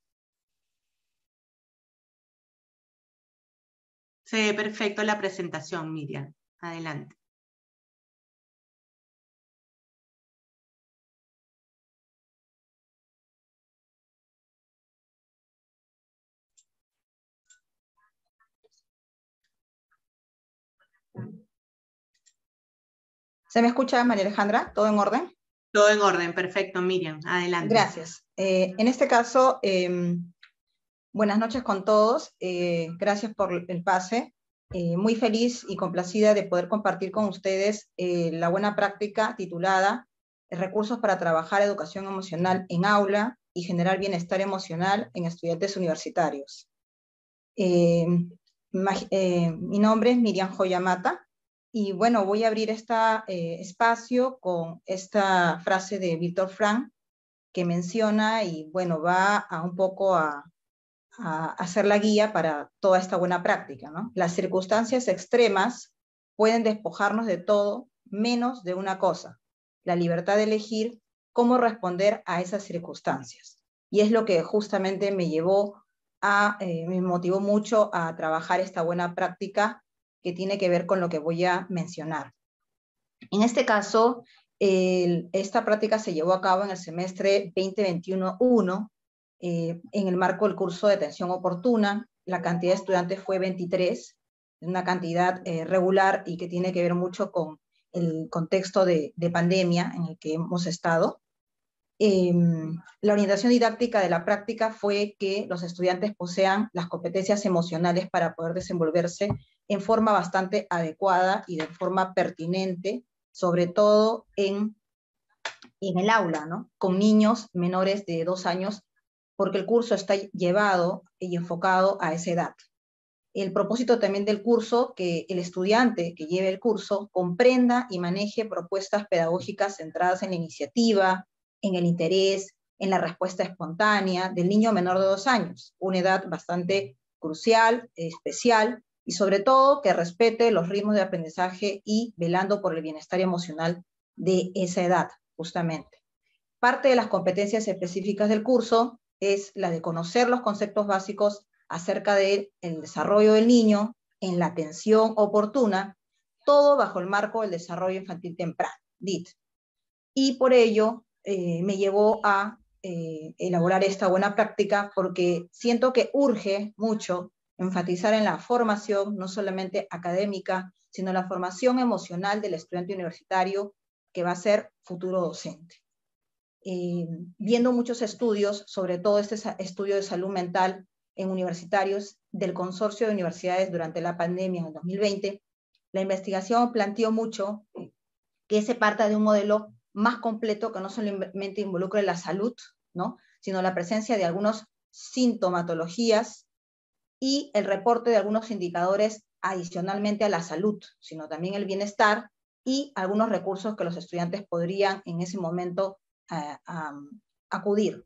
Se ve perfecto la presentación, Miriam. Adelante. ¿Se me escucha, María Alejandra? ¿Todo en orden? Todo en orden, perfecto, Miriam. Adelante. Gracias. En este caso, buenas noches con todos. Gracias por el pase. Muy feliz y complacida de poder compartir con ustedes la buena práctica titulada Recursos para trabajar educación emocional en aula y generar bienestar emocional en estudiantes universitarios. Mi nombre es Miriam Joya Mata. Y bueno, voy a abrir este espacio con esta frase de Víctor Frank que menciona y bueno, va un poco a hacer la guía para toda esta buena práctica, ¿no? Las circunstancias extremas pueden despojarnos de todo menos de una cosa, la libertad de elegir cómo responder a esas circunstancias. Y es lo que justamente me motivó mucho a trabajar esta buena práctica que tiene que ver con lo que voy a mencionar. En este caso, esta práctica se llevó a cabo en el semestre 2021-1, en el marco del curso de atención oportuna. La cantidad de estudiantes fue 23, una cantidad regular y que tiene que ver mucho con el contexto de pandemia en el que hemos estado. La orientación didáctica de la práctica fue que los estudiantes posean las competencias emocionales para poder desenvolverse en forma bastante adecuada y de forma pertinente, sobre todo en el aula, ¿no? Con niños menores de 2 años, porque el curso está llevado y enfocado a esa edad. El propósito también del curso, que el estudiante que lleve el curso comprenda y maneje propuestas pedagógicas centradas en la iniciativa, en el interés, en la respuesta espontánea del niño menor de 2 años, una edad bastante crucial, especial, y sobre todo que respete los ritmos de aprendizaje y velando por el bienestar emocional de esa edad, justamente. Parte de las competencias específicas del curso es la de conocer los conceptos básicos acerca del desarrollo del niño, en la atención oportuna, todo bajo el marco del desarrollo infantil temprano, DIT. Y por ello me llevó a elaborar esta buena práctica, porque siento que urge mucho enfatizar en la formación, no solamente académica, sino la formación emocional del estudiante universitario que va a ser futuro docente. Viendo muchos estudios, sobre todo este estudio de salud mental en universitarios del Consorcio de Universidades durante la pandemia en el 2020, la investigación planteó mucho que se parta de un modelo más completo que no solamente involucre la salud, ¿no?, sino la presencia de algunas sintomatologías y el reporte de algunos indicadores adicionalmente a la salud, sino también el bienestar y algunos recursos que los estudiantes podrían en ese momento acudir.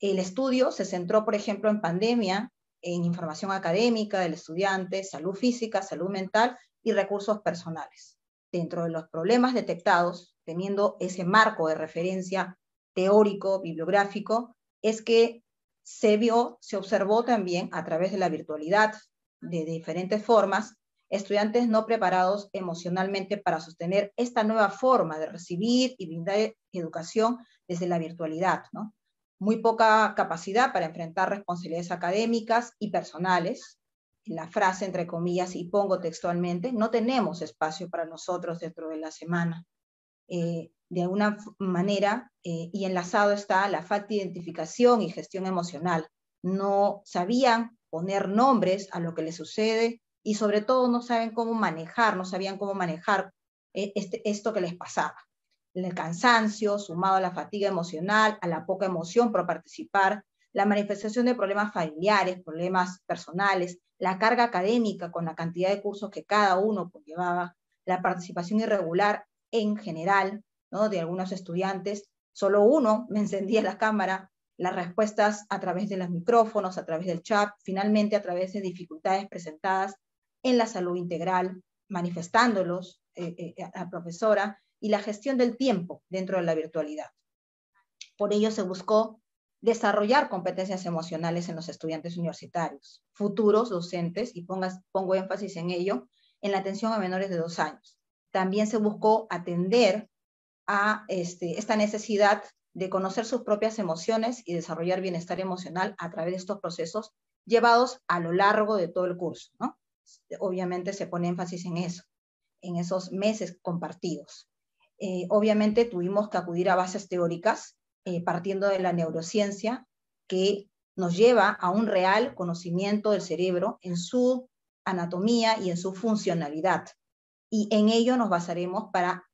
El estudio se centró, por ejemplo, en pandemia, en información académica del estudiante, salud física, salud mental y recursos personales. Dentro de los problemas detectados, teniendo ese marco de referencia teórico, bibliográfico, es que se observó también a través de la virtualidad, de diferentes formas, estudiantes no preparados emocionalmente para sostener esta nueva forma de recibir y brindar educación desde la virtualidad, ¿no? Muy poca capacidad para enfrentar responsabilidades académicas y personales. La frase, entre comillas, y pongo textualmente, no tenemos espacio para nosotros dentro de la semana. De alguna manera, y enlazado está la falta de identificación y gestión emocional. No sabían poner nombres a lo que les sucede y sobre todo no sabían cómo manejar esto que les pasaba. El cansancio, sumado a la fatiga emocional, a la poca emoción por participar, la manifestación de problemas familiares, problemas personales, la carga académica con la cantidad de cursos que cada uno llevaba, la participación irregular en general, ¿no?, de algunos estudiantes, solo uno me encendía la cámara, las respuestas a través de los micrófonos, a través del chat, finalmente a través de dificultades presentadas en la salud integral, manifestándolos a la profesora, y la gestión del tiempo dentro de la virtualidad. Por ello se buscó desarrollar competencias emocionales en los estudiantes universitarios, futuros docentes, y pongo énfasis en ello, en la atención a menores de 2 años. También se buscó atender a esta necesidad de conocer sus propias emociones y desarrollar bienestar emocional a través de estos procesos llevados a lo largo de todo el curso, ¿no? Obviamente se pone énfasis en eso, en esos meses compartidos. Obviamente tuvimos que acudir a bases teóricas, partiendo de la neurociencia, que nos lleva a un real conocimiento del cerebro en su anatomía y en su funcionalidad. Y en ello nos basaremos para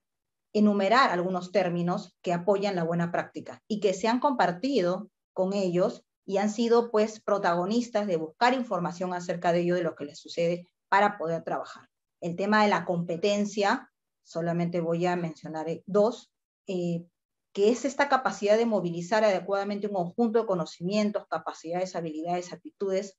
enumerar algunos términos que apoyan la buena práctica y que se han compartido con ellos y han sido pues protagonistas de buscar información acerca de ello, de lo que les sucede, para poder trabajar. El tema de la competencia, solamente voy a mencionar 2, que es esta capacidad de movilizar adecuadamente un conjunto de conocimientos, capacidades, habilidades, actitudes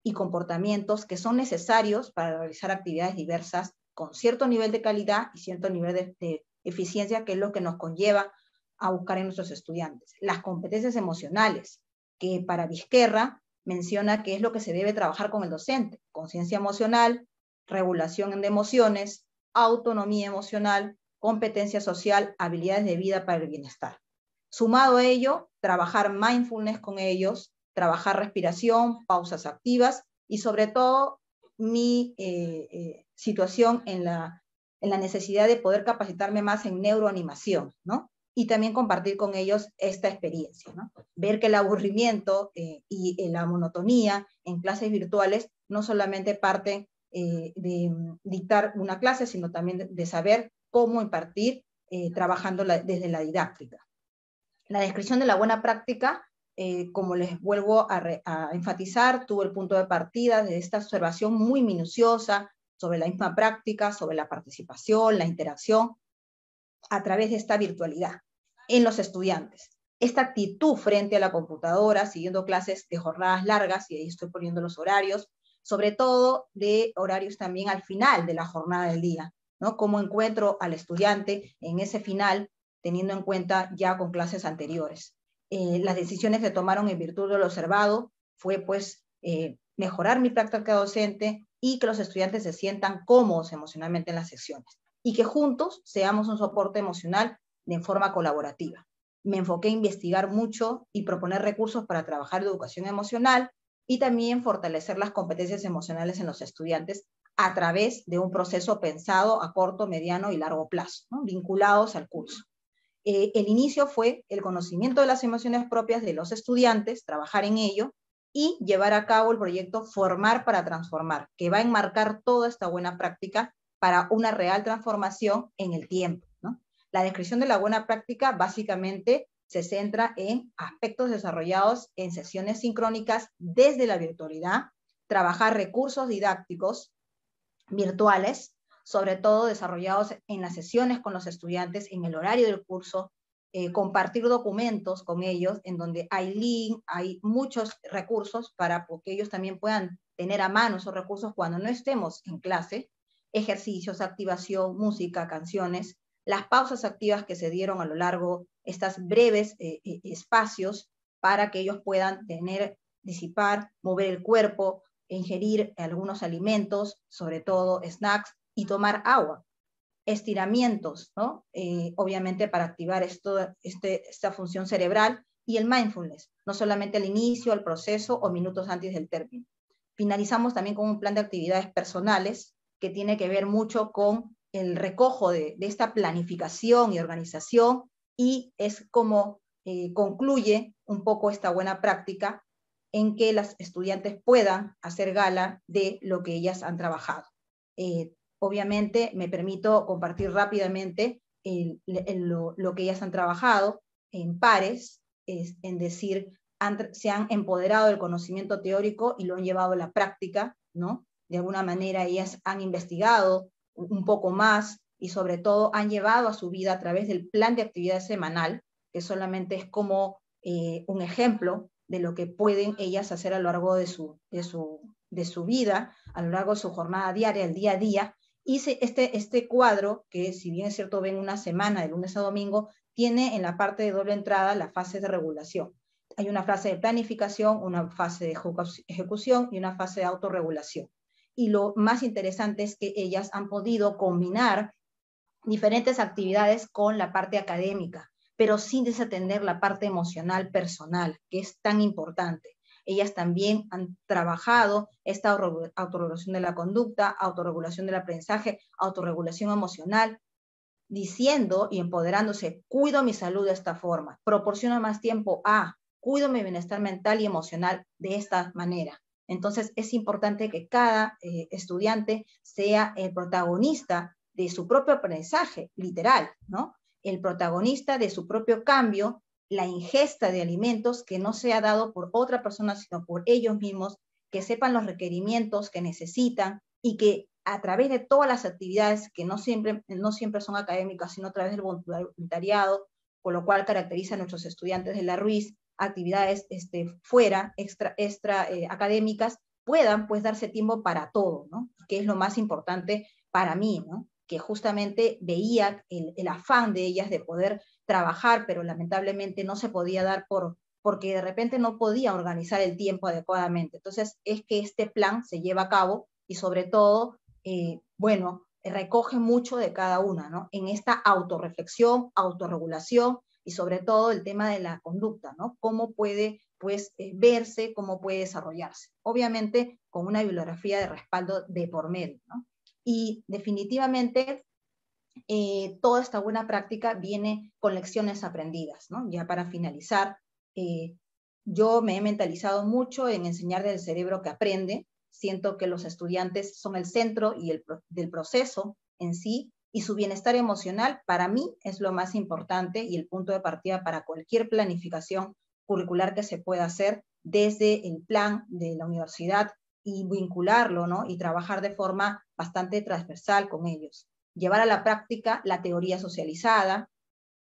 y comportamientos que son necesarios para realizar actividades diversas con cierto nivel de calidad y cierto nivel de eficiencia, que es lo que nos conlleva a buscar en nuestros estudiantes. Las competencias emocionales, que para Vizquerra menciona que es lo que se debe trabajar con el docente: conciencia emocional, regulación de emociones, autonomía emocional, competencia social, habilidades de vida para el bienestar. Sumado a ello, trabajar mindfulness con ellos, trabajar respiración, pausas activas y sobre todo mi situación en la necesidad de poder capacitarme más en neuroanimación, ¿no? y también compartir con ellos esta experiencia, ¿no? Ver que el aburrimiento y la monotonía en clases virtuales no solamente parten de dictar una clase, sino también de saber cómo impartir trabajando desde la didáctica. La descripción de la buena práctica, como les vuelvo a enfatizar, tuvo el punto de partida de esta observación muy minuciosa sobre la misma práctica, sobre la participación, la interacción, a través de esta virtualidad en los estudiantes. Esta actitud frente a la computadora, siguiendo clases de jornadas largas, y ahí estoy poniendo los horarios, sobre todo de horarios también al final de la jornada del día, ¿no? Cómo encuentro al estudiante en ese final, teniendo en cuenta ya con clases anteriores. Las decisiones que tomaron en virtud de lo observado fue, pues, mejorar mi práctica docente y que los estudiantes se sientan cómodos emocionalmente en las secciones y que juntos seamos un soporte emocional de forma colaborativa. Me enfoqué en investigar mucho y proponer recursos para trabajar educación emocional y también fortalecer las competencias emocionales en los estudiantes a través de un proceso pensado a corto, mediano y largo plazo, ¿no? Vinculados al curso. El inicio fue el conocimiento de las emociones propias de los estudiantes, trabajar en ello y llevar a cabo el proyecto Formar para Transformar, que va a enmarcar toda esta buena práctica para una real transformación en el tiempo, ¿no? La descripción de la buena práctica básicamente se centra en aspectos desarrollados en sesiones sincrónicas desde la virtualidad, trabajar recursos didácticos virtuales, sobre todo desarrollados en las sesiones con los estudiantes en el horario del curso, compartir documentos con ellos en donde hay link, hay muchos recursos para que ellos también puedan tener a mano esos recursos cuando no estemos en clase, ejercicios, activación, música, canciones, las pausas activas que se dieron a lo largo, estas breves espacios para que ellos puedan disipar, mover el cuerpo, ingerir algunos alimentos, sobre todo snacks, y tomar agua. Estiramientos, ¿no? Obviamente para activar esta función cerebral, y el mindfulness, no solamente al inicio, al proceso o minutos antes del término. Finalizamos también con un plan de actividades personales que tiene que ver mucho con el recojo de esta planificación y organización, y es como concluye un poco esta buena práctica en que las estudiantes puedan hacer gala de lo que ellas han trabajado. Obviamente me permito compartir rápidamente lo que ellas han trabajado en pares, en decir, se han empoderado del conocimiento teórico y lo han llevado a la práctica, ¿no? De alguna manera ellas han investigado un poco más y sobre todo han llevado a su vida a través del plan de actividad semanal, que solamente es como un ejemplo de lo que pueden ellas hacer a lo largo de su vida, a lo largo de su jornada diaria, el día a día. Y este cuadro, que si bien es cierto ven una semana de lunes a domingo, tiene en la parte de doble entrada la fase de regulación. Hay una fase de planificación, una fase de ejecución y una fase de autorregulación. Y lo más interesante es que ellas han podido combinar diferentes actividades con la parte académica, pero sin desatender la parte emocional personal, que es tan importante. Ellas también han trabajado esta autorregulación de la conducta, autorregulación del aprendizaje, autorregulación emocional, diciendo y empoderándose, cuido mi salud de esta forma, proporciono más tiempo a, cuido mi bienestar mental y emocional de esta manera. Entonces es importante que cada estudiante sea el protagonista de su propio aprendizaje, literal, ¿no? El protagonista de su propio cambio, la ingesta de alimentos que no sea dado por otra persona, sino por ellos mismos, que sepan los requerimientos que necesitan y que a través de todas las actividades que no siempre son académicas, sino a través del voluntariado, con lo cual caracteriza a nuestros estudiantes de la Ruiz, actividades fuera, extra académicas, puedan pues darse tiempo para todo, ¿no? Que es lo más importante para mí, ¿no? Que justamente veía el afán de ellas de poder trabajar, pero lamentablemente no se podía dar porque de repente no podía organizar el tiempo adecuadamente. Entonces es que este plan se lleva a cabo y sobre todo, bueno, recoge mucho de cada una, ¿no? En esta autorreflexión, autorregulación y sobre todo el tema de la conducta, ¿no? Cómo puede, pues, verse, cómo puede desarrollarse. Obviamente con una bibliografía de respaldo de por medio, ¿no? Y definitivamente toda esta buena práctica viene con lecciones aprendidas, ¿no? Ya para finalizar, yo me he mentalizado mucho en enseñar del cerebro que aprende. Siento que los estudiantes son el centro del proceso en sí, y su bienestar emocional para mí es lo más importante y el punto de partida para cualquier planificación curricular que se pueda hacer desde el plan de la universidad y vincularlo, ¿no? Y trabajar de forma bastante transversal con ellos. Llevar a la práctica la teoría socializada,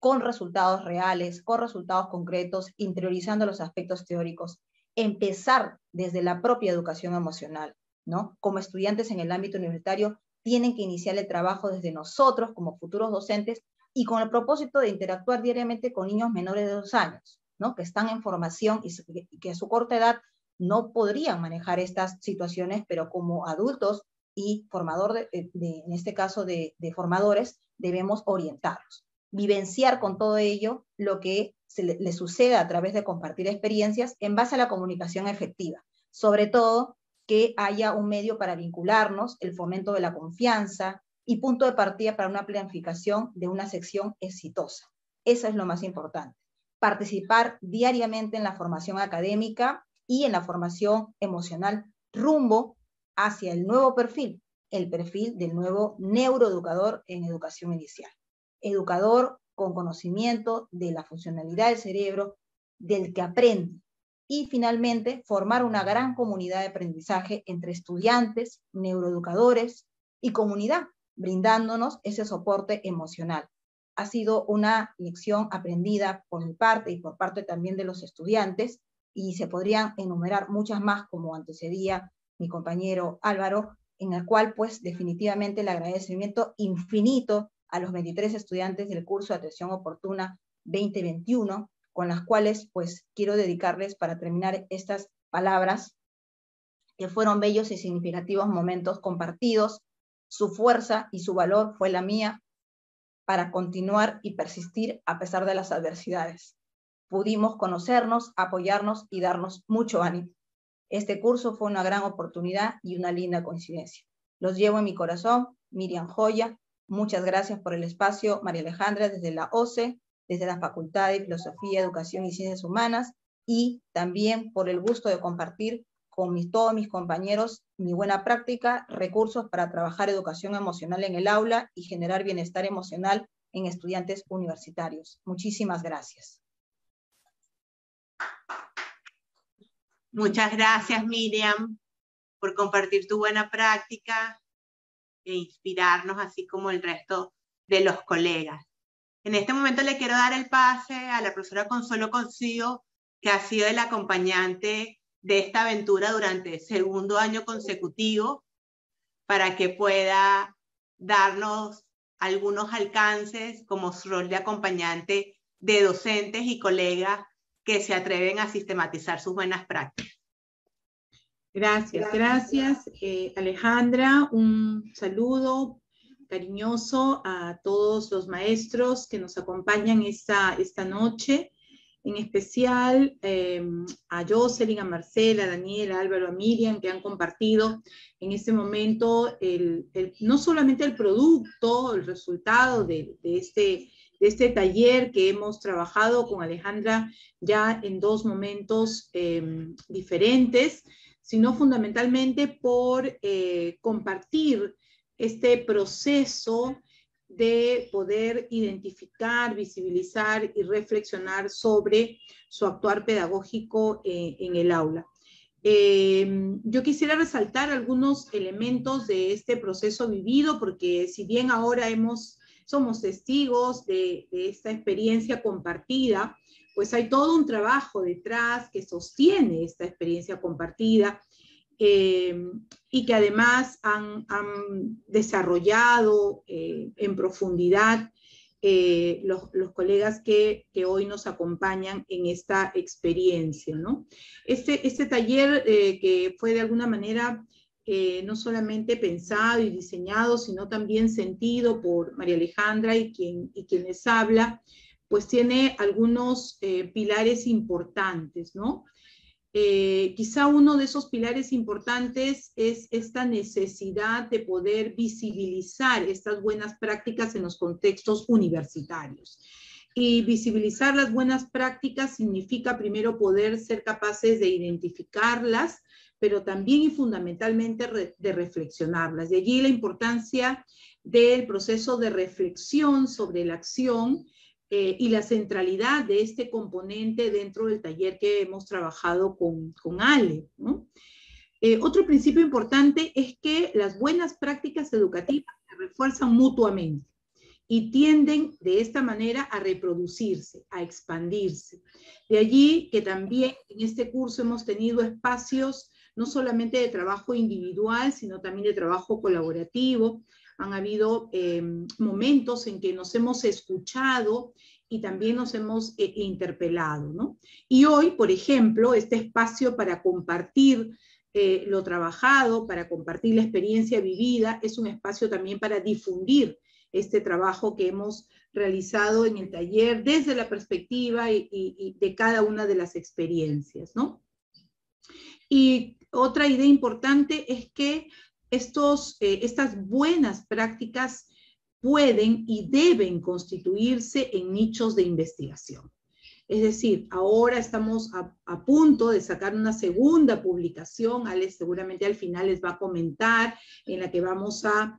con resultados reales, con resultados concretos, interiorizando los aspectos teóricos. Empezar desde la propia educación emocional, ¿no? Como estudiantes en el ámbito universitario, tienen que iniciar el trabajo desde nosotros como futuros docentes y con el propósito de interactuar diariamente con niños menores de 2 años, ¿no? Que están en formación y que a su corta edad no podrían manejar estas situaciones, pero como adultos y formador en este caso de formadores, debemos orientarlos. Vivenciar con todo ello lo que le sucede a través de compartir experiencias en base a la comunicación efectiva. Sobre todo, que haya un medio para vincularnos, el fomento de la confianza y punto de partida para una planificación de una sección exitosa. Eso es lo más importante. Participar diariamente en la formación académica y en la formación emocional rumbo hacia el nuevo perfil, el perfil del nuevo neuroeducador en educación inicial. Educador con conocimiento de la funcionalidad del cerebro, del que aprende. Y finalmente, formar una gran comunidad de aprendizaje entre estudiantes, neuroeducadores y comunidad, brindándonos ese soporte emocional. Ha sido una lección aprendida por mi parte y por parte también de los estudiantes, y se podrían enumerar muchas más, como antecedía mi compañero Álvaro, en el cual, pues, definitivamente el agradecimiento infinito a los 23 estudiantes del curso de Atención Oportuna 2021, con las cuales, pues, quiero dedicarles para terminar estas palabras, que fueron bellos y significativos momentos compartidos. Su fuerza y su valor fue la mía para continuar y persistir a pesar de las adversidades. Pudimos conocernos, apoyarnos y darnos mucho ánimo. Este curso fue una gran oportunidad y una linda coincidencia. Los llevo en mi corazón. Miriam Joya, muchas gracias por el espacio, María Alejandra, desde la OCE, desde la Facultad de Filosofía, Educación y Ciencias Humanas, y también por el gusto de compartir con todos mis compañeros mi buena práctica, recursos para trabajar educación emocional en el aula y generar bienestar emocional en estudiantes universitarios. Muchísimas gracias. Muchas gracias, Miriam, por compartir tu buena práctica e inspirarnos, así como el resto de los colegas. En este momento le quiero dar el pase a la profesora Consuelo Cosío, que ha sido el acompañante de esta aventura durante el 2º año consecutivo, para que pueda darnos algunos alcances como su rol de acompañante de docentes y colegas que se atreven a sistematizar sus buenas prácticas. Gracias, Alejandra. Un saludo cariñoso a todos los maestros que nos acompañan esta noche, en especial a Jocelyn, a Marcela, a Daniela, a Álvaro, a Miriam, que han compartido en este momento no solamente el producto, el resultado de este taller que hemos trabajado con Alejandra ya en 2 momentos diferentes, sino fundamentalmente por compartir este proceso de poder identificar, visibilizar y reflexionar sobre su actuar pedagógico en el aula. Yo quisiera resaltar algunos elementos de este proceso vivido, porque si bien ahora somos testigos de esta experiencia compartida, pues hay todo un trabajo detrás que sostiene esta experiencia compartida, y que además han desarrollado en profundidad los colegas que hoy nos acompañan en esta experiencia, ¿no? Este taller que fue de alguna manera no solamente pensado y diseñado, sino también sentido por María Alejandra y quien les habla, pues tiene algunos pilares importantes, ¿no? Quizá uno de esos pilares importantes es esta necesidad de poder visibilizar estas buenas prácticas en los contextos universitarios. Y visibilizar las buenas prácticas significa primero poder ser capaces de identificarlas, pero también y fundamentalmente de reflexionarlas. De allí la importancia del proceso de reflexión sobre la acción y la centralidad de este componente dentro del taller que hemos trabajado con Ale, ¿no? Otro principio importante es que las buenas prácticas educativas se refuerzan mutuamente y tienden de esta manera a reproducirse, a expandirse. De allí que también en este curso hemos tenido espacios no solamente de trabajo individual, sino también de trabajo colaborativo. Han habido momentos en que nos hemos escuchado y también nos hemos interpelado, ¿no? Y hoy, por ejemplo, este espacio para compartir lo trabajado, para compartir la experiencia vivida, es un espacio también para difundir este trabajo que hemos realizado en el taller desde la perspectiva y de cada una de las experiencias, ¿no? Y otra idea importante es que estas buenas prácticas pueden y deben constituirse en nichos de investigación. Es decir, ahora estamos a punto de sacar una segunda publicación, Ale seguramente al final les va a comentar, en la que vamos a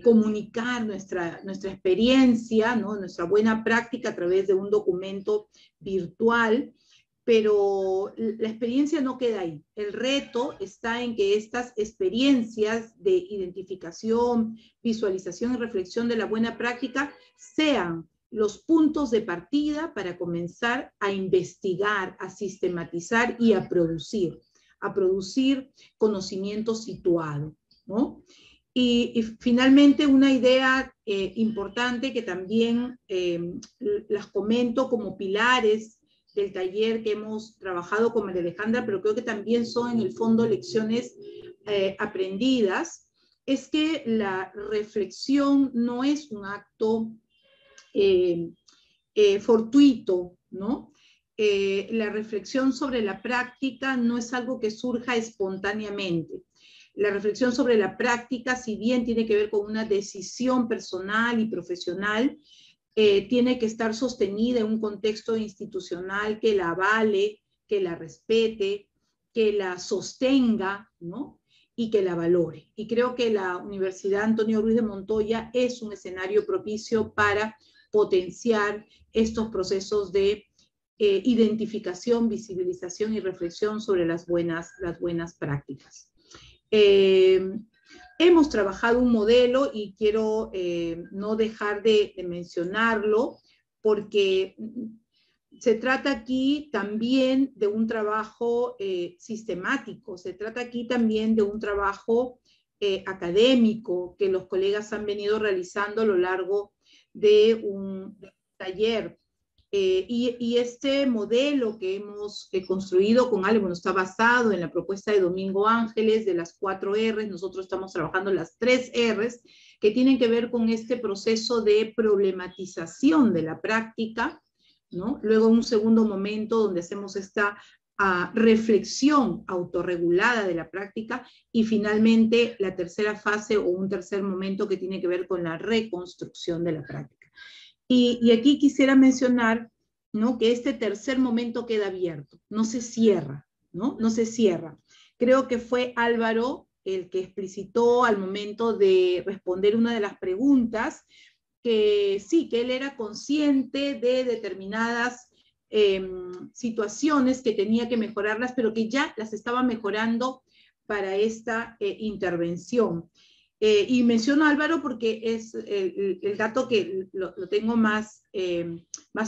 comunicar nuestra experiencia, ¿no? Nuestra buena práctica a través de un documento virtual, pero la experiencia no queda ahí. El reto está en que estas experiencias de identificación, visualización y reflexión de la buena práctica sean los puntos de partida para comenzar a investigar, a sistematizar y a producir conocimiento situado, ¿no? Y finalmente una idea importante que también las comento como pilares del taller que hemos trabajado con María Alejandra, pero creo que también son en el fondo lecciones aprendidas, es que la reflexión no es un acto fortuito, ¿no? La reflexión sobre la práctica no es algo que surja espontáneamente. La reflexión sobre la práctica, si bien tiene que ver con una decisión personal y profesional, tiene que estar sostenida en un contexto institucional que la avale, que la respete, que la sostenga, ¿no? Y que la valore. Y creo que la Universidad Antonio Ruiz de Montoya es un escenario propicio para potenciar estos procesos de identificación, visibilización y reflexión sobre las buenas prácticas. Hemos trabajado un modelo y quiero no dejar de mencionarlo porque se trata aquí también de un trabajo sistemático, se trata aquí también de un trabajo académico que los colegas han venido realizando a lo largo de un taller. Y este modelo que hemos construido con Ale, bueno, está basado en la propuesta de Domingo Ángeles de las 4 R's. Nosotros estamos trabajando las 3 R's, que tienen que ver con este proceso de problematización de la práctica, ¿no? Luego un segundo momento donde hacemos esta reflexión autorregulada de la práctica, y finalmente la tercera fase o un tercer momento que tiene que ver con la reconstrucción de la práctica. Y aquí quisiera mencionar, ¿no?, que este tercer momento queda abierto, no se cierra, ¿no? No se cierra. Creo que fue Álvaro el que explicitó al momento de responder una de las preguntas que sí, que él era consciente de determinadas situaciones que tenía que mejorarlas, pero que ya las estaba mejorando para esta intervención. Y menciono a Álvaro porque es el dato que lo tengo más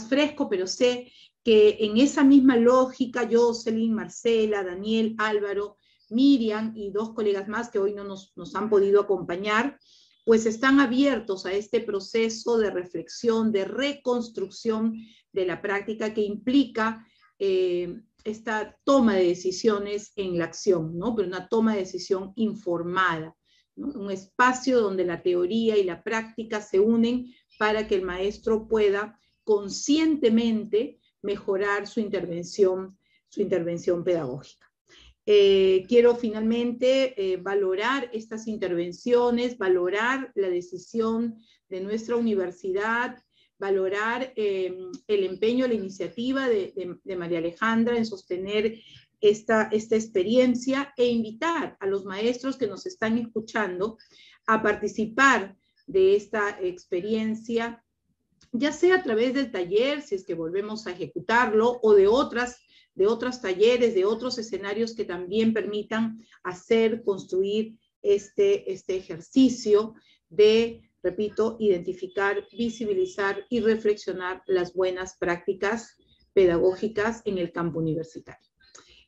fresco, pero sé que en esa misma lógica, Jocelyn, Marcela, Daniel, Álvaro, Miriam y 2 colegas más que hoy no nos han podido acompañar, pues están abiertos a este proceso de reflexión, de reconstrucción de la práctica que implica esta toma de decisiones en la acción, ¿no? Pero una toma de decisión informada, ¿no? Un espacio donde la teoría y la práctica se unen para que el maestro pueda conscientemente mejorar su intervención su intervención pedagógica. Quiero finalmente valorar estas intervenciones, valorar la decisión de nuestra universidad, valorar el empeño, la iniciativa de María Alejandra en sostener esta experiencia e invitar a los maestros que nos están escuchando a participar de esta experiencia, ya sea a través del taller, si es que volvemos a ejecutarlo, o de otros talleres, de otros escenarios que también permitan hacer, construir este ejercicio de, repito, identificar, visibilizar y reflexionar las buenas prácticas pedagógicas en el campo universitario.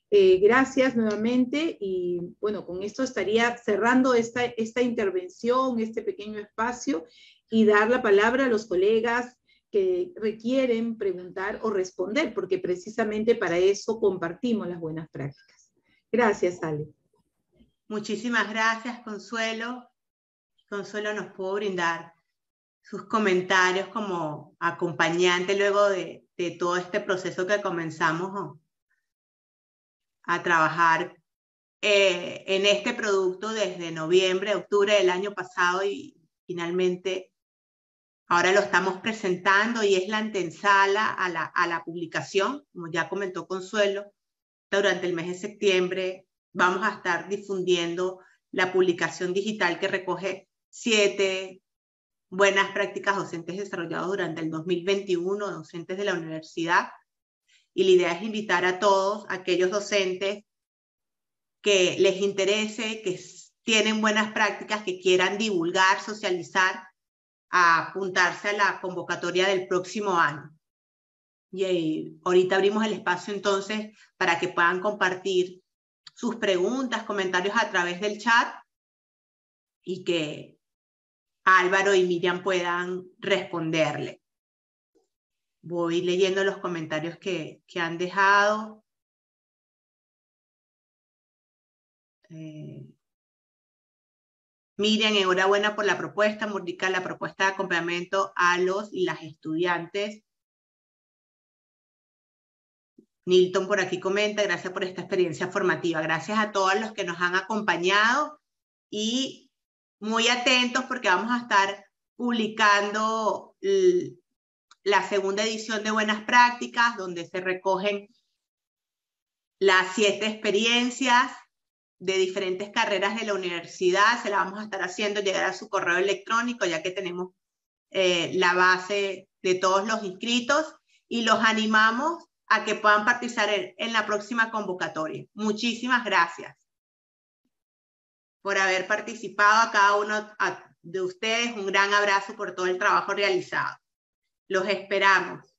Gracias nuevamente y bueno, con esto estaría cerrando esta intervención, este pequeño espacio y dar la palabra a los colegas que requieren preguntar o responder, porque precisamente para eso compartimos las buenas prácticas. Gracias, Ale. Muchísimas gracias, Consuelo. Consuelo nos pudo brindar sus comentarios como acompañante luego de todo este proceso que comenzamos a trabajar en este producto desde noviembre, octubre del año pasado y finalmente ahora lo estamos presentando y es la antesala a la publicación, como ya comentó Consuelo. Durante el mes de septiembre vamos a estar difundiendo la publicación digital que recoge 7 buenas prácticas docentes desarrolladas durante el 2021, docentes de la universidad. Y la idea es invitar a todos aquellos docentes que les interese, que tienen buenas prácticas, que quieran divulgar, socializar, a apuntarse a la convocatoria del próximo año. Y ahorita abrimos el espacio entonces para que puedan compartir sus preguntas, comentarios a través del chat y que Álvaro y Miriam puedan responderle. Voy leyendo los comentarios que han dejado. Miriam, enhorabuena por la propuesta. Mónica, la propuesta de acompañamiento a los y las estudiantes. Nilton por aquí comenta, gracias por esta experiencia formativa. Gracias a todos los que nos han acompañado y muy atentos porque vamos a estar publicando la segunda edición de Buenas Prácticas, donde se recogen las 7 experiencias de diferentes carreras de la universidad. Se la vamos a estar haciendo llegar a su correo electrónico, ya que tenemos la base de todos los inscritos, y los animamos a que puedan participar en la próxima convocatoria. Muchísimas gracias por haber participado a cada uno de ustedes. Un gran abrazo por todo el trabajo realizado. Los esperamos.